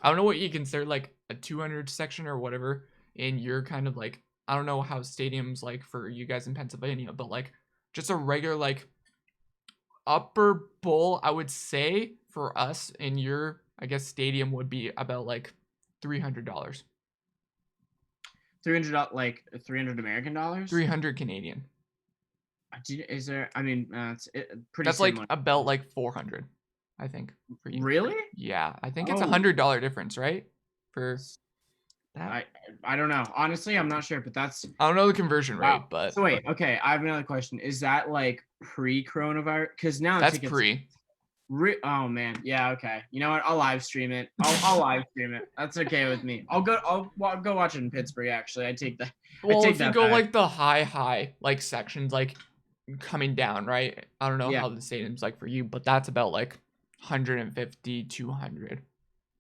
I don't know what you consider like a 200 section or whatever in your kind of like I don't know how stadiums like for you guys in Pennsylvania, but like just a regular like upper bowl, I would say for us in your I guess stadium would be about like $300. 300 like 300 American dollars? 300 Canadian. Is there? I mean, it's pretty That's like similar. about like 400, I think, for you. Really? Yeah, I think it's a Oh, $100 difference, right? For that. I I don't know. Honestly, I'm not sure, but that's I don't know the conversion wow. rate, but So wait, okay, I have another question. Is that like pre-coronavirus? Because now the that's tickets. pre. Oh man, yeah, okay. You know what? I'll live stream it. I'll live stream it. That's okay with me. I'll go watch it in Pittsburgh. Actually, I Well, take if you that go back. like the high like sections like coming down, right? I don't know Yeah, how the stadium's like for you, but that's about like 150, 200.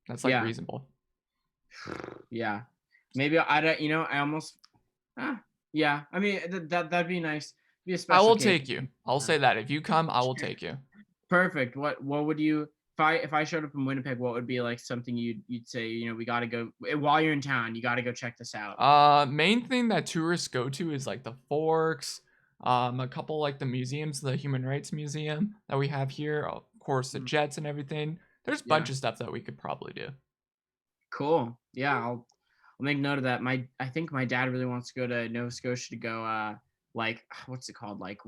That's like yeah, reasonable. yeah. Maybe I don't. I almost. Ah, yeah. I mean, that'd be nice. Be a I special will case. take you. I'll say that. If you come, I will take you. Perfect. What would you if I showed up in Winnipeg? What would be like something you'd say? We got to go while you're in town. You got to go check this out. Main thing that tourists go to is like the Forks, a couple like the museums, the Human Rights Museum that we have here, of course the Mm, Jets and everything. There's a yeah. bunch of stuff that we could probably do. Cool. Yeah, I'll make note of that. I think my dad really wants to go to Nova Scotia to go like what's it called? Like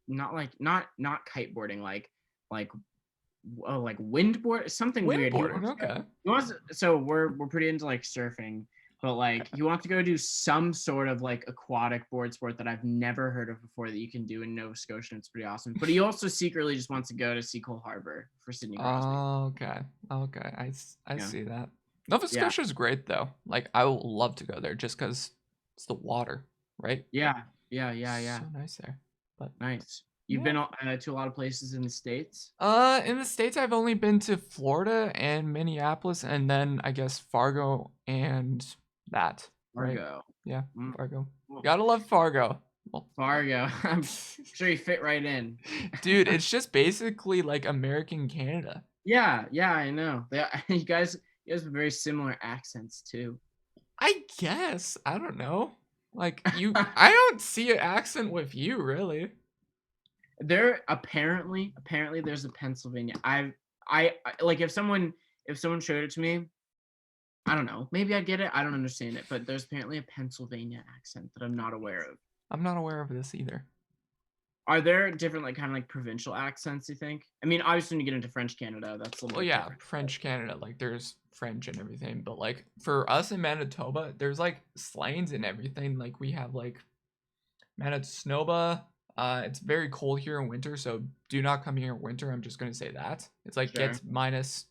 not kiteboarding, like like windboard, something weird. Windboarding, okay. He wants so we're pretty into like surfing, but like he wants to go do some sort of like aquatic board sport that I've never heard of before that you can do in Nova Scotia. And it's pretty awesome. But he also secretly just wants to go to see Cole Harbor for Sidney Crosby. Oh, okay. Okay. I Yeah. see that. Nova Yeah. Scotia is great though. Like I would love to go there just because it's the water, right? Yeah. Yeah. So nice there. But Nice. You've yeah. been to a lot of places in the States? In the States I've only been to Florida and Minneapolis and then I guess Fargo and that, right? Fargo. Yeah, Mm, Fargo. cool. Gotta love Fargo. Well, Fargo. I'm sure you fit right in. dude, it's just basically like American Canada. Yeah, I know. You guys have very similar accents too. I guess. I don't know. Like I don't see an accent with you really. There apparently there's a Pennsylvania. I like if someone showed it to me, I don't know. Maybe I'd get it. I don't understand it, but there's apparently a Pennsylvania accent that I'm not aware of. I'm not aware of this either. Are there different like kind of like provincial accents, you think? I mean, obviously when you get into French Canada, that's a little Well, bit yeah, different. French Canada, like there's French and everything, but like for us in Manitoba, there's like slangs and everything. Like we have like Manitoba. It's very cold here in winter, so do not come here in winter. I'm just gonna say that. It's like Sure. gets minus.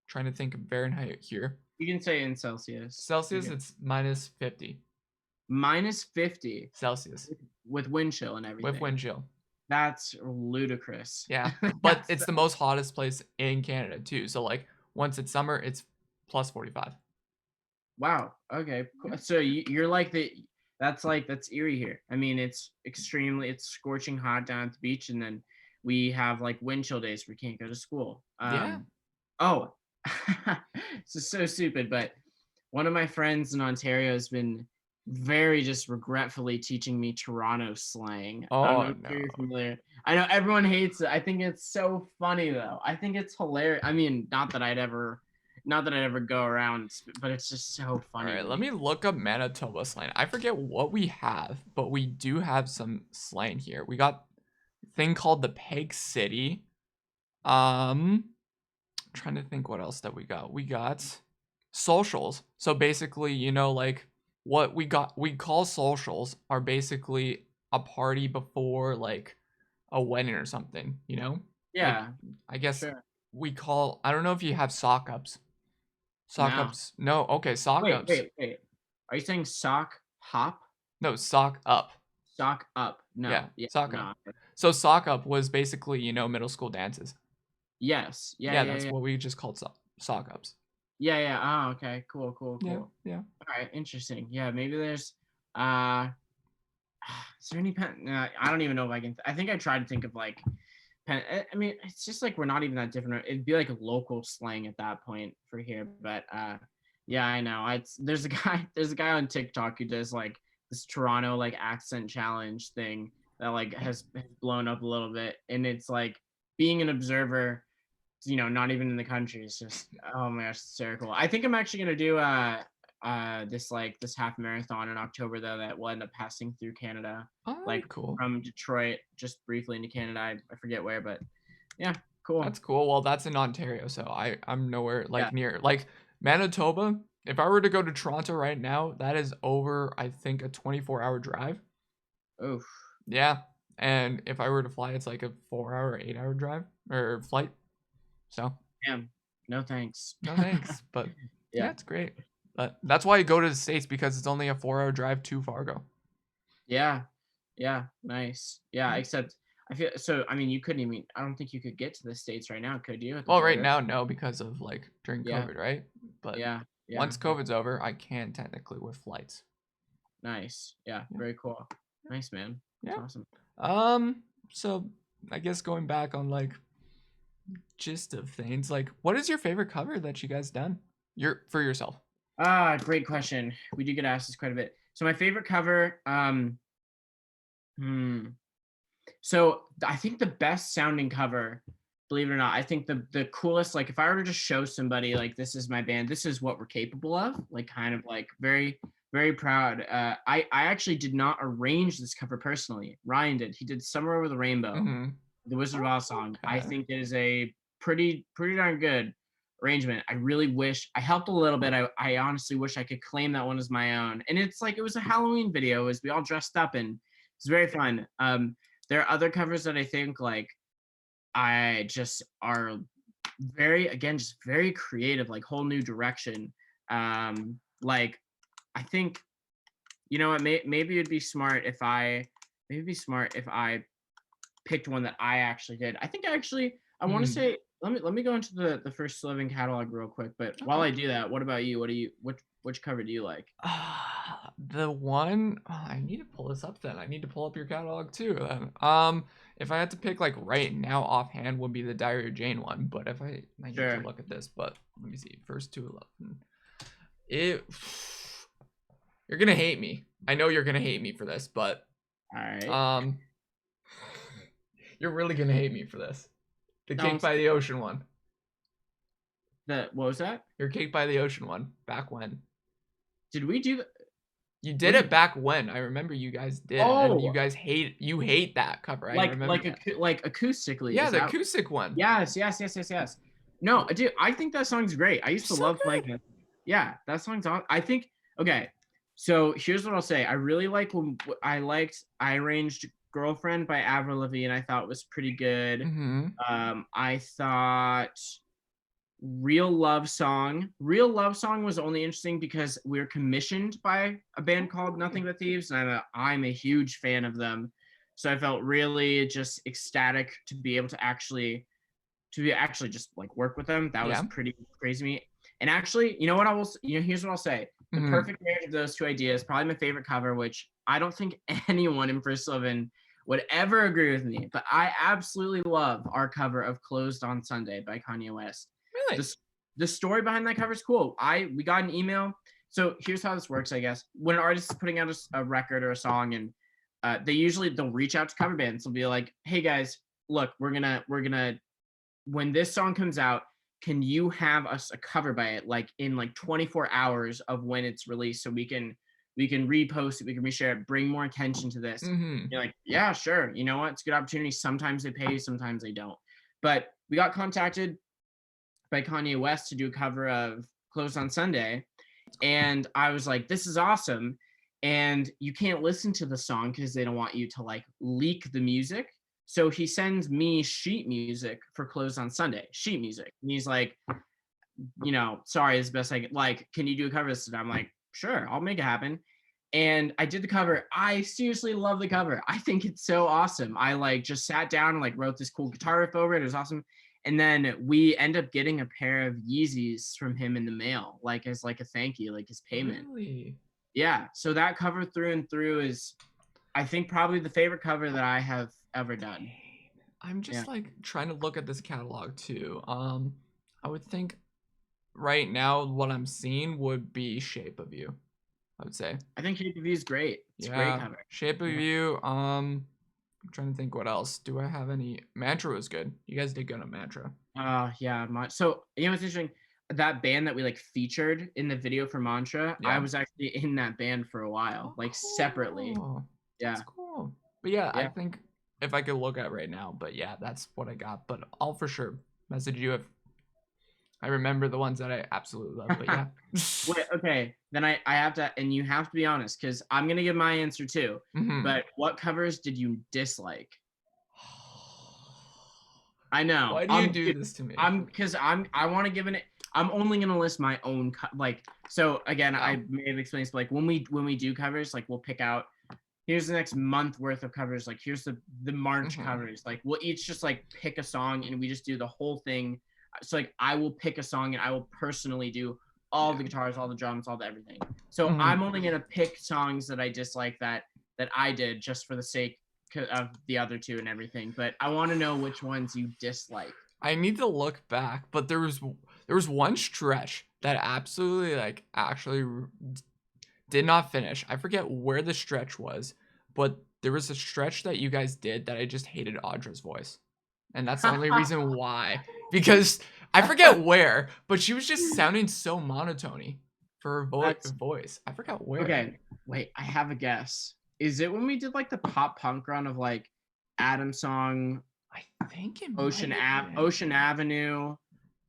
Trying to think of Fahrenheit here. You can say in Celsius. Celsius, it's minus 50. Minus 50 Celsius with wind chill and everything. with wind chill. That's ludicrous. Yeah, but it's the most hottest place in Canada too. So like once it's summer, it's plus 45. Wow. Okay. Cool. So you're like that's Erie here. I mean, it's scorching hot down at the beach, and then we have like wind chill days where we can't go to school. Yeah. Oh, this is so stupid, but one of my friends in Ontario has been very just regretfully teaching me Toronto slang. I Oh don't know if no. you're familiar. I know everyone hates it. I think it's so funny though. I think it's hilarious. I mean, not that I'd ever go around, but it's just so All funny. right, to let me. me look up Manitoba slang. I forget what we have, but we do have some slang here. We got a thing called the Peg City. Trying to think what else that we got. We got socials. So basically, you know, like what we call socials are basically a party before like a wedding or something, you know? Like Yeah. I guess Sure. we call, I don't know if you have sock ups. Sock No. ups. No, okay, sock ups. Wait. Are you saying sock hop? No, sock up. Sock up. No. Yeah, sock no. up. So sock up was basically, you know, middle school dances. Yes. Yeah, that's what we just called sock ups. Yeah. Oh, okay. Cool. Yeah. All right. Interesting. Yeah. Maybe there's. Is there any pen? I don't even know if I can. I think I tried to think of like pen. I mean, it's just like we're not even that different. It'd be like local slang at that point for here. But yeah, I know. There's a guy on TikTok who does like this Toronto like accent challenge thing that like has blown up a little bit, and it's like being an observer, you know, not even in the country. It's just, oh my gosh, hysterical. I think I'm actually gonna do this half marathon in October though that will end up passing through Canada, Oh, like cool. from Detroit just briefly into Canada. I forget where, but yeah, cool. That's cool. Well, that's in Ontario, so I'm nowhere like Yeah. near like Manitoba. If I were to go to Toronto right now, that is over I think a 24-hour drive. Oof. Yeah. And if I were to fly, it's like a 4-hour, 8-hour drive or flight. So Damn. No thanks. no thanks. But yeah, Yeah. it's great. But that's why you go to the States because it's only a 4-hour drive to Fargo. Yeah. Nice. Yeah. Yeah. Except I feel so. I mean, you couldn't even. I don't think you could get to the States right now, could you? At the Well, right border? now, no, because of like during Yeah. COVID, right? But Yeah. once COVID's over, I can technically with flights. Nice. Yeah. Yeah. Very cool. Nice, man. Yeah. That's awesome. So I guess going back on like gist of things, like what is your favorite cover that you guys done? For yourself. Great question. We do get asked this quite a bit. So my favorite cover, so I think the best sounding cover, believe it or not, I think the coolest, like if I were to just show somebody like this is my band, this is what we're capable of, like kind of like very Very proud. I actually did not arrange this cover personally. Ryan did. He did "Somewhere Over the Rainbow," Mm-hmm. the Wizard of Oz song. I Okay. think it is a pretty darn good arrangement. I really wish I helped a little bit. I honestly wish I could claim that one as my own. And it's like it was a Halloween video, as we all dressed up, and it's very fun. There are other covers that I think like I just are very, again, just very creative, like whole new direction. Like I think, you know what, maybe it'd be smart if I picked one that I actually did. I think actually I want to Mm. say, let me go into the first living catalog real quick. But while Okay. I do that, what about you? Which cover do you like? The one I need to pull this up then. I need to pull up your catalog too. Then. If I had to pick like right now offhand would be the Diary of Jane one, but if I need to Sure. look at this, but let me see. First 211. It you're gonna hate me. I know you're gonna hate me for this, but All right. you're really gonna hate me for this. The Don't Cake by the Ocean one. What was that? Your Cake by the Ocean one. Back when. Did we do that? You did it back when. I remember you guys did, and you Oh, guys hate that cover. I remember that. like acoustically. Yeah, Is the that? acoustic one. Yes. No, dude, I think that song's great. I used to So love good. playing it. Yeah, that song's on. I think okay. So here's what I'll say. I really like when I arranged "Girlfriend" by Avril Lavigne. I thought was pretty good. Mm-hmm. I thought Real Love Song. Real Love Song was only interesting because we were commissioned by a band called Nothing But Thieves, and I'm a huge fan of them. So I felt really just ecstatic to be able to actually just like work with them. That was Yeah. pretty crazy to me. And actually, you know what I will, here's what I'll say. The Mm-hmm. perfect marriage of those two ideas, probably my favorite cover, which I don't think anyone in First Living would ever agree with me, but I absolutely love our cover of Closed on Sunday by Kanye West. Really? The story behind that cover is cool. We got an email. So here's how this works, I guess. When an artist is putting out a record or a song, and they'll reach out to cover bands. They'll be like, hey guys, look, we're gonna when this song comes out, can you have us a cover by it like in like 24 hours of when it's released, so we can repost it, we can reshare it, bring more attention to this. Mm-hmm. You're like, yeah, sure, you know what, it's a good opportunity. Sometimes they pay, sometimes they don't. But we got contacted by Kanye West to do a cover of Closed on Sunday, and I was like, this is awesome. And you can't listen to the song because they don't want you to like leak the music. So he sends me sheet music for Closed on Sunday, sheet music. And he's like, sorry, it's the best I can, like, can you do a cover of this? And I'm like, sure, I'll make it happen. And I did the cover. I seriously love the cover. I think it's so awesome. I like just sat down and like wrote this cool guitar riff over it. It was awesome. And then we end up getting a pair of Yeezys from him in the mail, like as like a thank you, like his payment. Really? Yeah. So that cover through and through is, I think, probably the favorite cover that I have ever done. I'm just like trying to look at this catalog too. I would think right now what I'm seeing would be Shape of You. I would say. I think Shape of You is great. It's a great cover. Shape of You. I'm trying to think what else. Do I have any? Mantra was good. You guys did good on Mantra. Yeah. So you know what's interesting? That band that we like featured in the video for Mantra, I was actually in that band for a while, like separately. Yeah. That's cool. But yeah, I think if I could look at right now, but yeah, that's what I got. But I'll for sure message you if I remember the ones that I absolutely love. But yeah. Wait, okay. Then I have to, and you have to be honest, because I'm gonna give my answer too. Mm-hmm. But what covers did you dislike? I know. Why do you do this to me? I want to give it. I'm only gonna list my own so again, I may have explained this, but like when we do covers, like we'll pick out, here's the next month worth of covers, like here's the March covers, like we'll each just like pick a song and we just do the whole thing. So like I will pick a song and I will personally do all the guitars, all the drums, all the everything. So I'm only gonna pick songs that I dislike that I did just for the sake of the other two and everything. But I want to know which ones you dislike. I need to look back, but there was one stretch that absolutely actually did not finish. I forget where the stretch was, but there was a stretch that you guys did that I just hated Audra's voice. And that's the only reason why. Because I forget where, but she was just sounding so monotone for That's voice. I forgot where. okay. Wait, I have a guess. Is it when we did like the pop punk run of like Adam Song, I think it might have been. Ocean Avenue?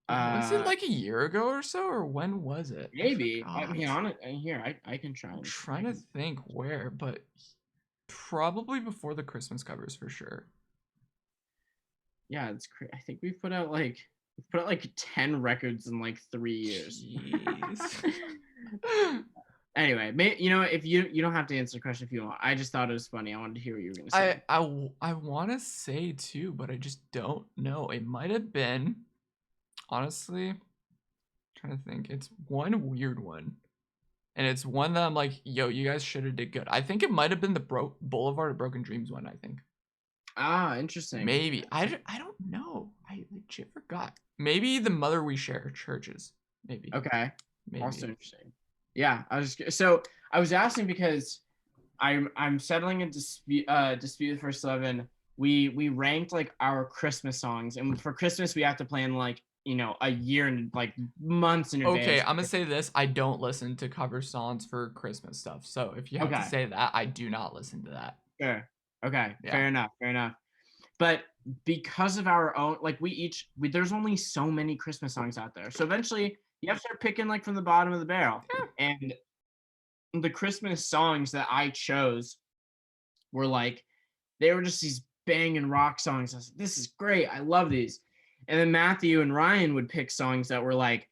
Was it like a year ago or so, or when was it? Maybe. I forgot. mean, on it here, I can try. I'm trying to think where, but probably before the Christmas covers for sure. Yeah, it's crazy. I think we've put out like 10 records in like 3 years. Jeez. Anyway, you know, if you don't have to answer the question if you want. I just thought it was funny. I wanted to hear what you were gonna say. I want to say too, but I just don't know. It might have been, honestly, trying to think. It's one weird one, and it's one that I'm like, yo, you guys should have did good. I think it might have been the Boulevard of Broken Dreams one. I think. Ah, interesting. Maybe I don't know. I legit forgot. Maybe the Mother We Share Churches. Maybe. Okay. Maybe. Also interesting. Yeah, I was asking because I'm settling a dispute the first 11. We ranked like our Christmas songs, and for Christmas we have to plan like, you know, a year and like months in advance. Okay, I'm gonna say this. I don't listen to cover songs for Christmas stuff. So if you have to say that, I do not listen to that. Sure. Okay. Yeah. Fair enough. But because of our own, like there's only so many Christmas songs out there. So eventually you have to start picking like from the bottom of the barrel. Yeah. And the Christmas songs that I chose were like, they were just these banging rock songs. I was like, this is great. I love these. And then Matthew and Ryan would pick songs that were like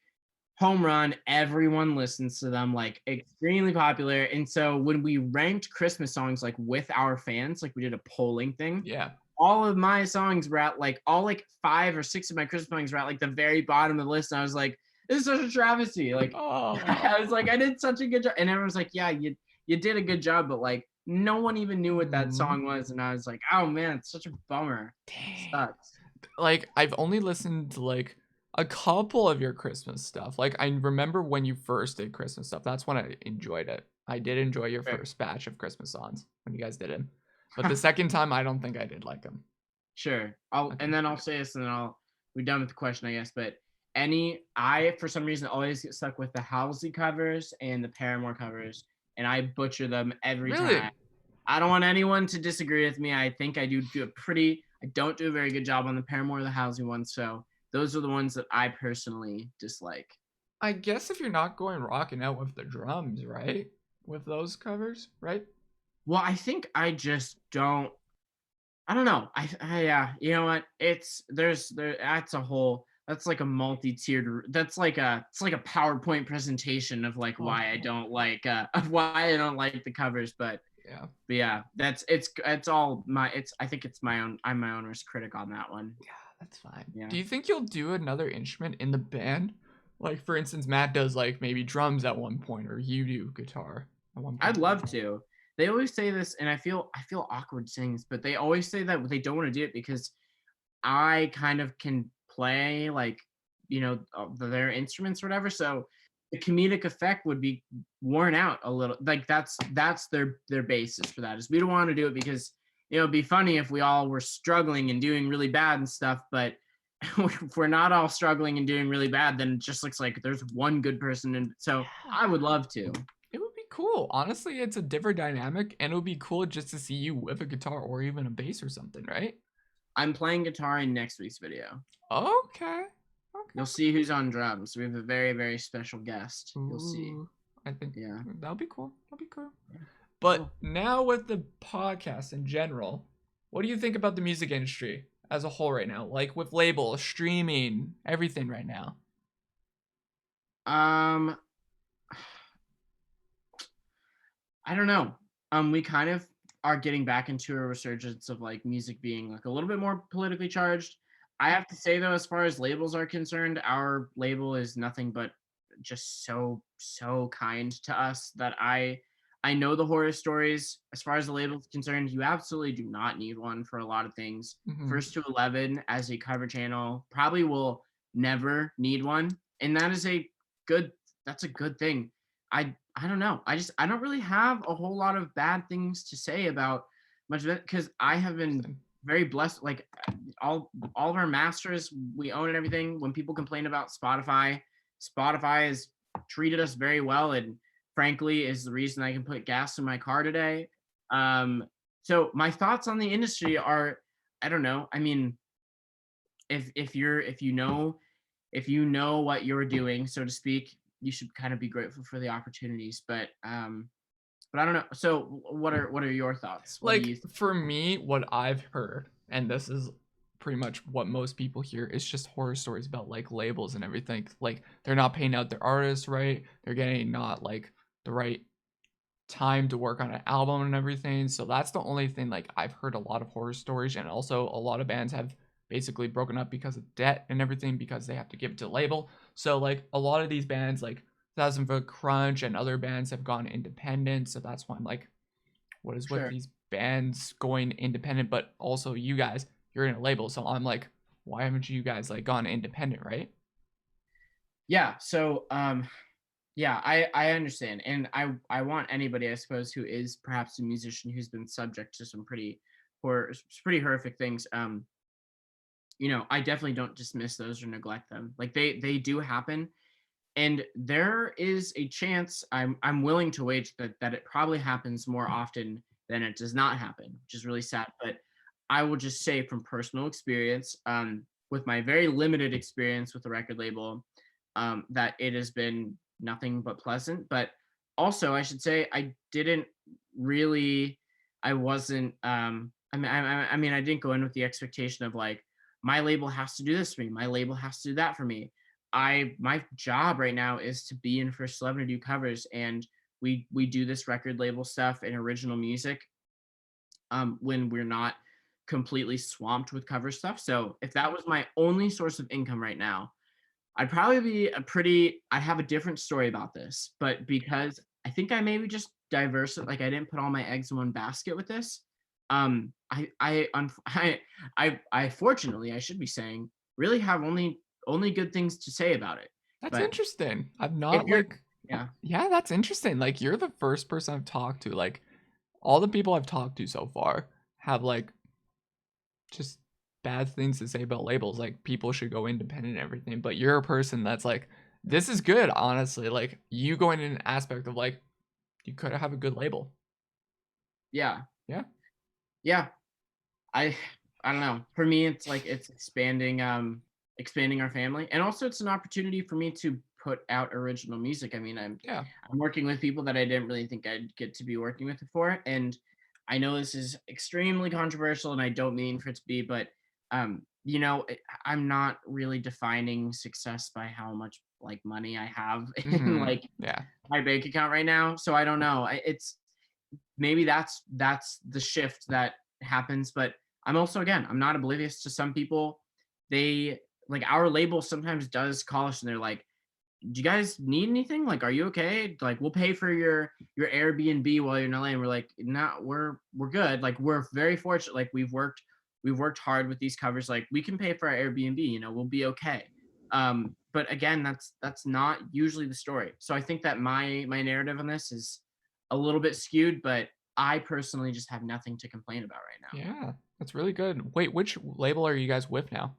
home run. Everyone listens to them, like extremely popular. And so when we ranked Christmas songs like with our fans, like we did a polling thing. Yeah. All of my songs were at like 5 or 6 of my Christmas songs were at like the very bottom of the list. And I was like, this is such a travesty. Like, I was like, I did such a good job. And everyone's like, yeah, you did a good job, but like no one even knew what that song was. And I was like, oh man, it's such a bummer. Dang. Sucks. Like, I've only listened to like a couple of your Christmas stuff. Like, I remember when you first did Christmas stuff. That's when I enjoyed it. I did enjoy your first batch of Christmas songs when you guys did it. But the second time, I don't think I did like them. Sure. I'll say this, and then we're done with the question, I guess. But I for some reason always get stuck with the Halsey covers and the Paramore covers, and I butcher them every time. I don't want anyone to disagree with me. I think I don't do a very good job on the Paramore or the Halsey ones. So those are the ones that I personally dislike. I guess if you're not going rocking out with the drums, right? With those covers, right? Well, I think I just don't. I don't know. Yeah. You know what? That's like a multi-tiered. It's like a PowerPoint presentation of like why I don't like the covers. But yeah, I think it's my own. I'm my own worst critic on that one. Yeah, that's fine. Yeah. Do you think you'll do another instrument in the band? Like, for instance, Matt does like maybe drums at one point, or you do guitar at one point. I'd love to. They always say this, and I feel awkward saying this, but they always say that they don't want to do it because I kind of can play like, you know, their instruments or whatever. So the comedic effect would be worn out a little. Like that's their basis for that is we don't want to do it because, you know, it'd be funny if we all were struggling and doing really bad and stuff, but if we're not all struggling and doing really bad, then it just looks like there's one good person. And so I would love to. It would be cool. Honestly, it's a different dynamic, and it would be cool just to see you with a guitar or even a bass or something, right? I'm playing guitar in next week's video. Okay. You'll see who's on drums. We have a very, very special guest. Ooh, you'll see. I think that'll be cool. Yeah. But now with the podcast in general, what do you think about the music industry as a whole right now? Like with labels, streaming, everything right now. I don't know. We kind of are getting back into a resurgence of like music being like a little bit more politically charged. I have to say though, as far as labels are concerned, our label is nothing but just so kind to us that I know the horror stories. As far as the label is concerned, you absolutely do not need one for a lot of things. Mm-hmm. First to 11 as a cover channel probably will never need one, and that's a good thing. I don't know. I don't really have a whole lot of bad things to say about much of it because I have been very blessed. Like all of our masters, we own and everything. When people complain about Spotify is treated us very well, and frankly is the reason I can put gas in my car today. So my thoughts on the industry are, I don't know. I mean, if you know what you're doing, so to speak, you should kind of be grateful for the opportunities. But I don't know. So what are your thoughts? What do Like you for me, what I've heard, and this is pretty much what most people hear, is just horror stories about like labels and everything. Like they're not paying out their artists right. They're getting not like the right time to work on an album and everything. So that's the only thing like I've heard a lot of horror stories, and also a lot of bands have basically broken up because of debt and everything because they have to give it to the label. So like a lot of these bands like Thousand Foot Crunch and other bands have gone independent. So that's why I'm like, what is with Sure. these bands going independent? But also you guys, you're in a label. So I'm like, why haven't you guys like gone independent, right? Yeah. So yeah, I understand. And I want anybody, I suppose, who is perhaps a musician who's been subject to some pretty horrific things. I definitely don't dismiss those or neglect them. Like they do happen. And there is a chance I'm willing to wager that it probably happens more often than it does not happen, which is really sad. But I will just say from personal experience, with my very limited experience with the record label, that it has been nothing but pleasant. But also, I should say really, I wasn't. I didn't go in with the expectation of like my label has to do this for me, my label has to do that for me. My job right now is to be in for Celebrity Do covers, and we do this record label stuff and original music when we're not completely swamped with cover stuff. So if that was my only source of income right now, I'd probably be I have a different story about this, but because I think I maybe just like I didn't put all my eggs in one basket with this. I fortunately, I should be saying, really have only good things to say about it. That's But interesting. I've if not you're, like, yeah, yeah, that's interesting. Like you're the first person I've talked to. Like all the people I've talked to so far have like just bad things to say about labels. Like people should go independent and everything. But you're a person that's like, this is good, honestly. Like you going in an aspect of like, you could have a good label. yeah, Yeah. yeah. I I don't know. For me, it's like it's expanding our family, and also it's an opportunity for me to put out original music. I mean, Yeah. I'm working with people that I didn't really think I'd get to be working with before, and I know this is extremely controversial, and I don't mean for it to be, but I'm not really defining success by how much like money I have in Hmm. like Yeah. my bank account right now. So I don't know. It's maybe that's the shift that happens. But I'm also, again, I'm not oblivious to some people. They like our label sometimes does call us and they're like, do you guys need anything? Like, are you okay? Like, we'll pay for your Airbnb while you're in LA. And we're like, no, we're good. Like, we're very fortunate. Like, we've worked hard with these covers. Like, we can pay for our Airbnb. We'll be okay. But again, that's not usually the story. So I think that my narrative on this is a little bit skewed, but I personally just have nothing to complain about right now. Yeah. That's really good. Wait, which label are you guys with now?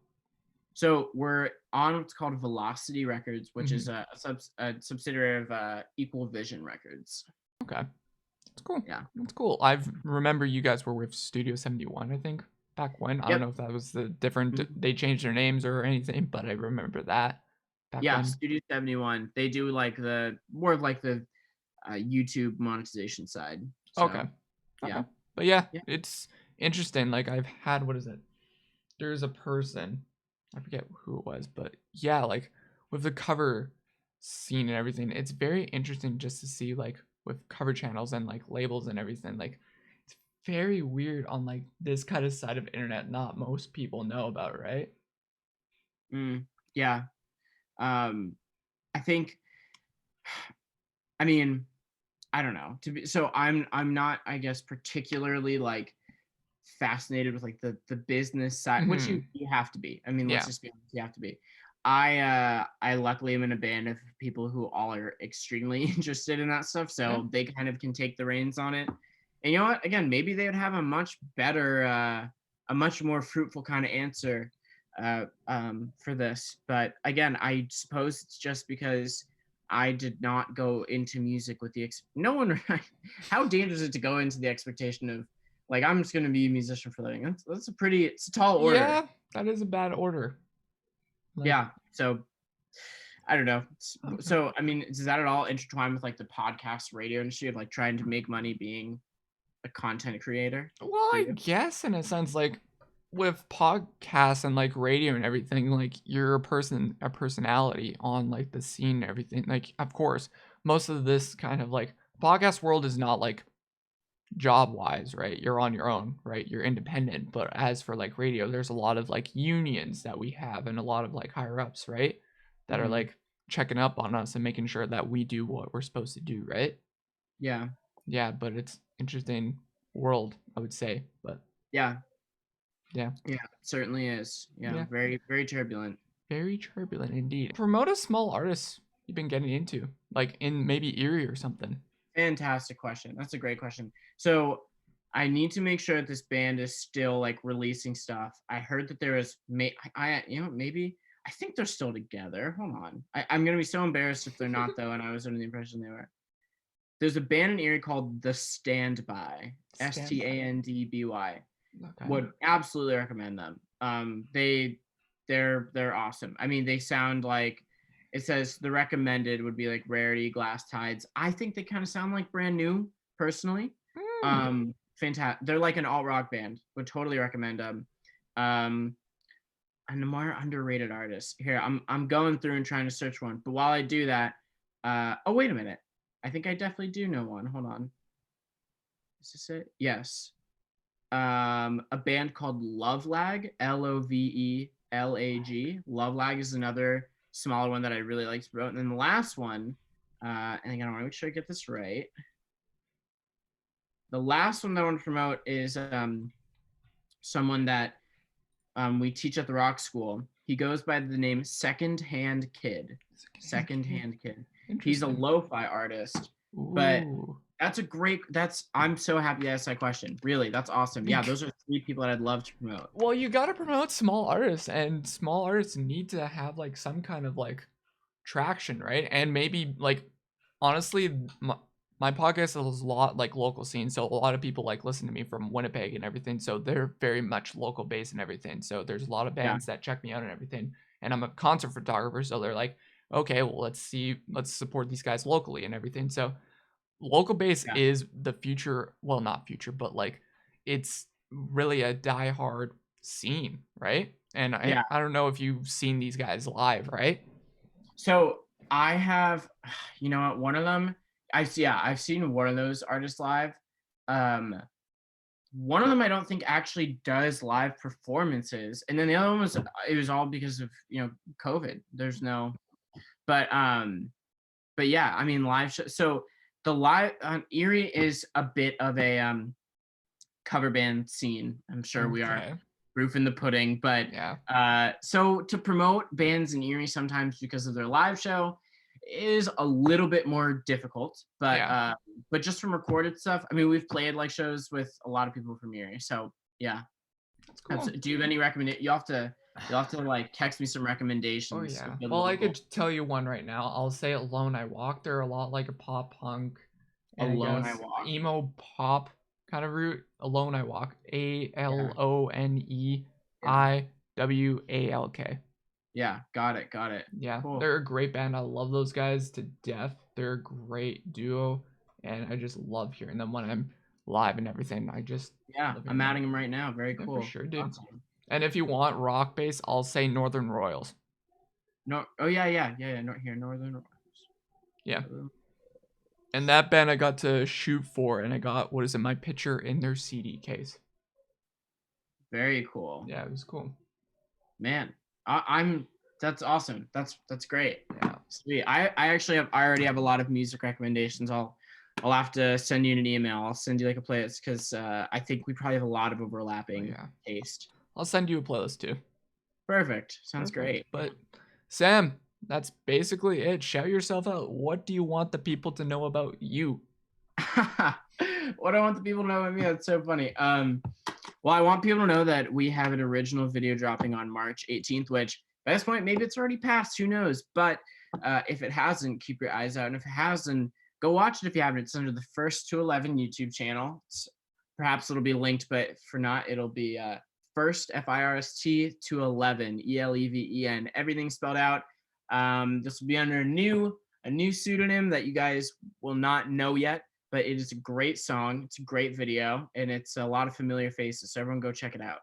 So we're on what's called Velocity Records, which Hmm. is a subsidiary of Equal Vision Records. Okay. That's cool. Yeah. That's cool. I remember you guys were with Studio 71, I think, back when. I don't Yep. know if that was the different, Mhm. they changed their names or anything, but I remember that back Yeah. when. Studio 71. They do like the more of like the YouTube monetization side. Okay. So Okay. yeah. But yeah, Yeah. it's interesting. Like I've had, what is it? There's a person, I forget who it was, but yeah, like with the cover scene and everything, it's very interesting just to see like with cover channels and like labels and everything. Like it's very weird on like this kind of side of internet not most people know about, right? Yeah. Um, I think. I mean, I don't know. I'm not, I guess, particularly like fascinated with like the business side, which Hmm. you have to be. I mean, let's Yeah. just be honest, you have to be. I luckily am in a band of people who all are extremely interested in that stuff, Yeah. so they kind of can take the reins on it. And you know what? Again, maybe they would have a much better, a much more fruitful kind of answer for this. But again, I suppose it's just because I did not go into music with the no one. How dangerous is it to go into the expectation of like I'm just gonna be a musician for a living? It's a tall order. Yeah, that is a bad order. Like, Yeah. So I don't know. okay. So I mean, does that at all intertwine with like the podcast radio industry of like trying to make money being a content creator Well, for I you? guess in a sense, like with podcasts and like radio and everything, like you're a personality on like the scene and everything. Like, of course, most of this kind of like podcast world is not like job wise, right? You're on your own, right? You're independent. But as for like radio, there's a lot of like unions that we have and a lot of like higher ups, right? That are Hmm. like checking up on us and making sure that we do what we're supposed to do, right? Yeah. Yeah, but it's interesting world, I would say. But Yeah. yeah, Yeah. It certainly is. Yeah. yeah, Very, very turbulent. very turbulent indeed. Promote a small artist you've been getting into, like in maybe Erie or something. Fantastic question. That's a great question. So I need to make sure that this band is still like releasing stuff. I heard that there is maybe I think they're still together. Hold on. I'm gonna be so embarrassed if they're not though, and I was under the impression they were. There's a band in Erie called The Standby. Stand by. Standby. Okay. Would absolutely recommend them. They're awesome. I mean, they sound like it says the recommended would be like Rarity, Glass Tides. I think they kind of sound like brand new, personally. Mm. Fantastic. They're like an alt rock band. Would totally recommend them. Um, and a more underrated artist. Here, I'm going through and trying to search one. But while I do that, oh wait a minute. I think I definitely do know one. Hold on. Is this it? Yes. A band called Love Lag, Lovelag. Love Lag is another smaller one that I really like to promote. And then the last one, and again, I want to make sure I get this right. The last one that I want to promote is someone that we teach at the rock school. He goes by the name Second Hand Kid. Second Hand Kid. He's a Interesting. lo-fi artist, but Ooh. I'm so happy you asked that question. Really, that's awesome. Yeah, those are 3 people that I'd love to promote. Well, you gotta promote small artists, and small artists need to have like some kind of like traction, right? And maybe like honestly, my podcast is a lot like local scene, so a lot of people like listen to me from Winnipeg and everything, so they're very much local based and everything. So there's a lot of Yeah, bands that check me out and everything, and I'm a concert photographer, so they're like, okay, well let's support these guys locally and everything. So local base yeah, is the future, well not future, but like it's really a diehard scene, right? And I yeah. I don't know if you've seen these guys live, right? So I have, you know what? One of them, I've seen one of those artists live. Um, One of them I don't think actually does live performances, and then the other one was it was all because of COVID. There's no, but yeah, I mean live show. So the live Erie is a bit of a cover band scene. I'm sure we are Okay. proof in the pudding, but Yeah. so to promote bands in Erie sometimes because of their live show is a little bit more difficult, Yeah. but just from recorded stuff, I mean, we've played like shows with a lot of people from Erie, so yeah. That's cool. Do you have any recommendation? You'll have to like text me some Oh recommendations of yeah. good Well, I local. could tell you one right now. I'll say Alone I Walk. They're a lot like a pop punk and I Alone I guess Walk. emo pop kind of route. Alone I Walk. Yeah, ALONEIWALK. yeah, got it. Yeah, Cool. they're a great band. I love those guys to death. They're a great duo, and I just love hearing them when I'm live and everything. I just Yeah, love hearing I'm them. adding them right now. Very Yeah, for cool. sure, dude. Awesome. And if you want rock bass, I'll say Northern Royals. No, oh yeah. Northern. Yeah. And that band I got to shoot for, and I got, what is it, my picture in their CD case. Very cool. Yeah, it was cool. Man, I'm that's awesome. That's great. Yeah. Sweet. I already have a lot of music recommendations. I'll have to send you an email. I'll send you like a playlist because I think we probably have a lot of Oh, overlapping yeah. taste. I'll send you a playlist too. Perfect. Sounds Perfect. great. But Sam, that's basically it. Shout yourself out. What do you want the people to know about you? What I want the people to know about me, that's so funny. Well, I want people to know that we have an original video dropping on March 18th, which by this point, maybe it's already passed, who knows? But If it hasn't, keep your eyes out. And if it hasn't, go watch it if you haven't. It's under the First to 11 YouTube channel. Perhaps it'll be linked, but for not, it'll be First, FIRST to 11, ELEVEN. Everything spelled out. This will be under a new pseudonym that you guys will not know yet, but it is a great song. It's a great video, and it's a lot of familiar faces. So everyone go check it out.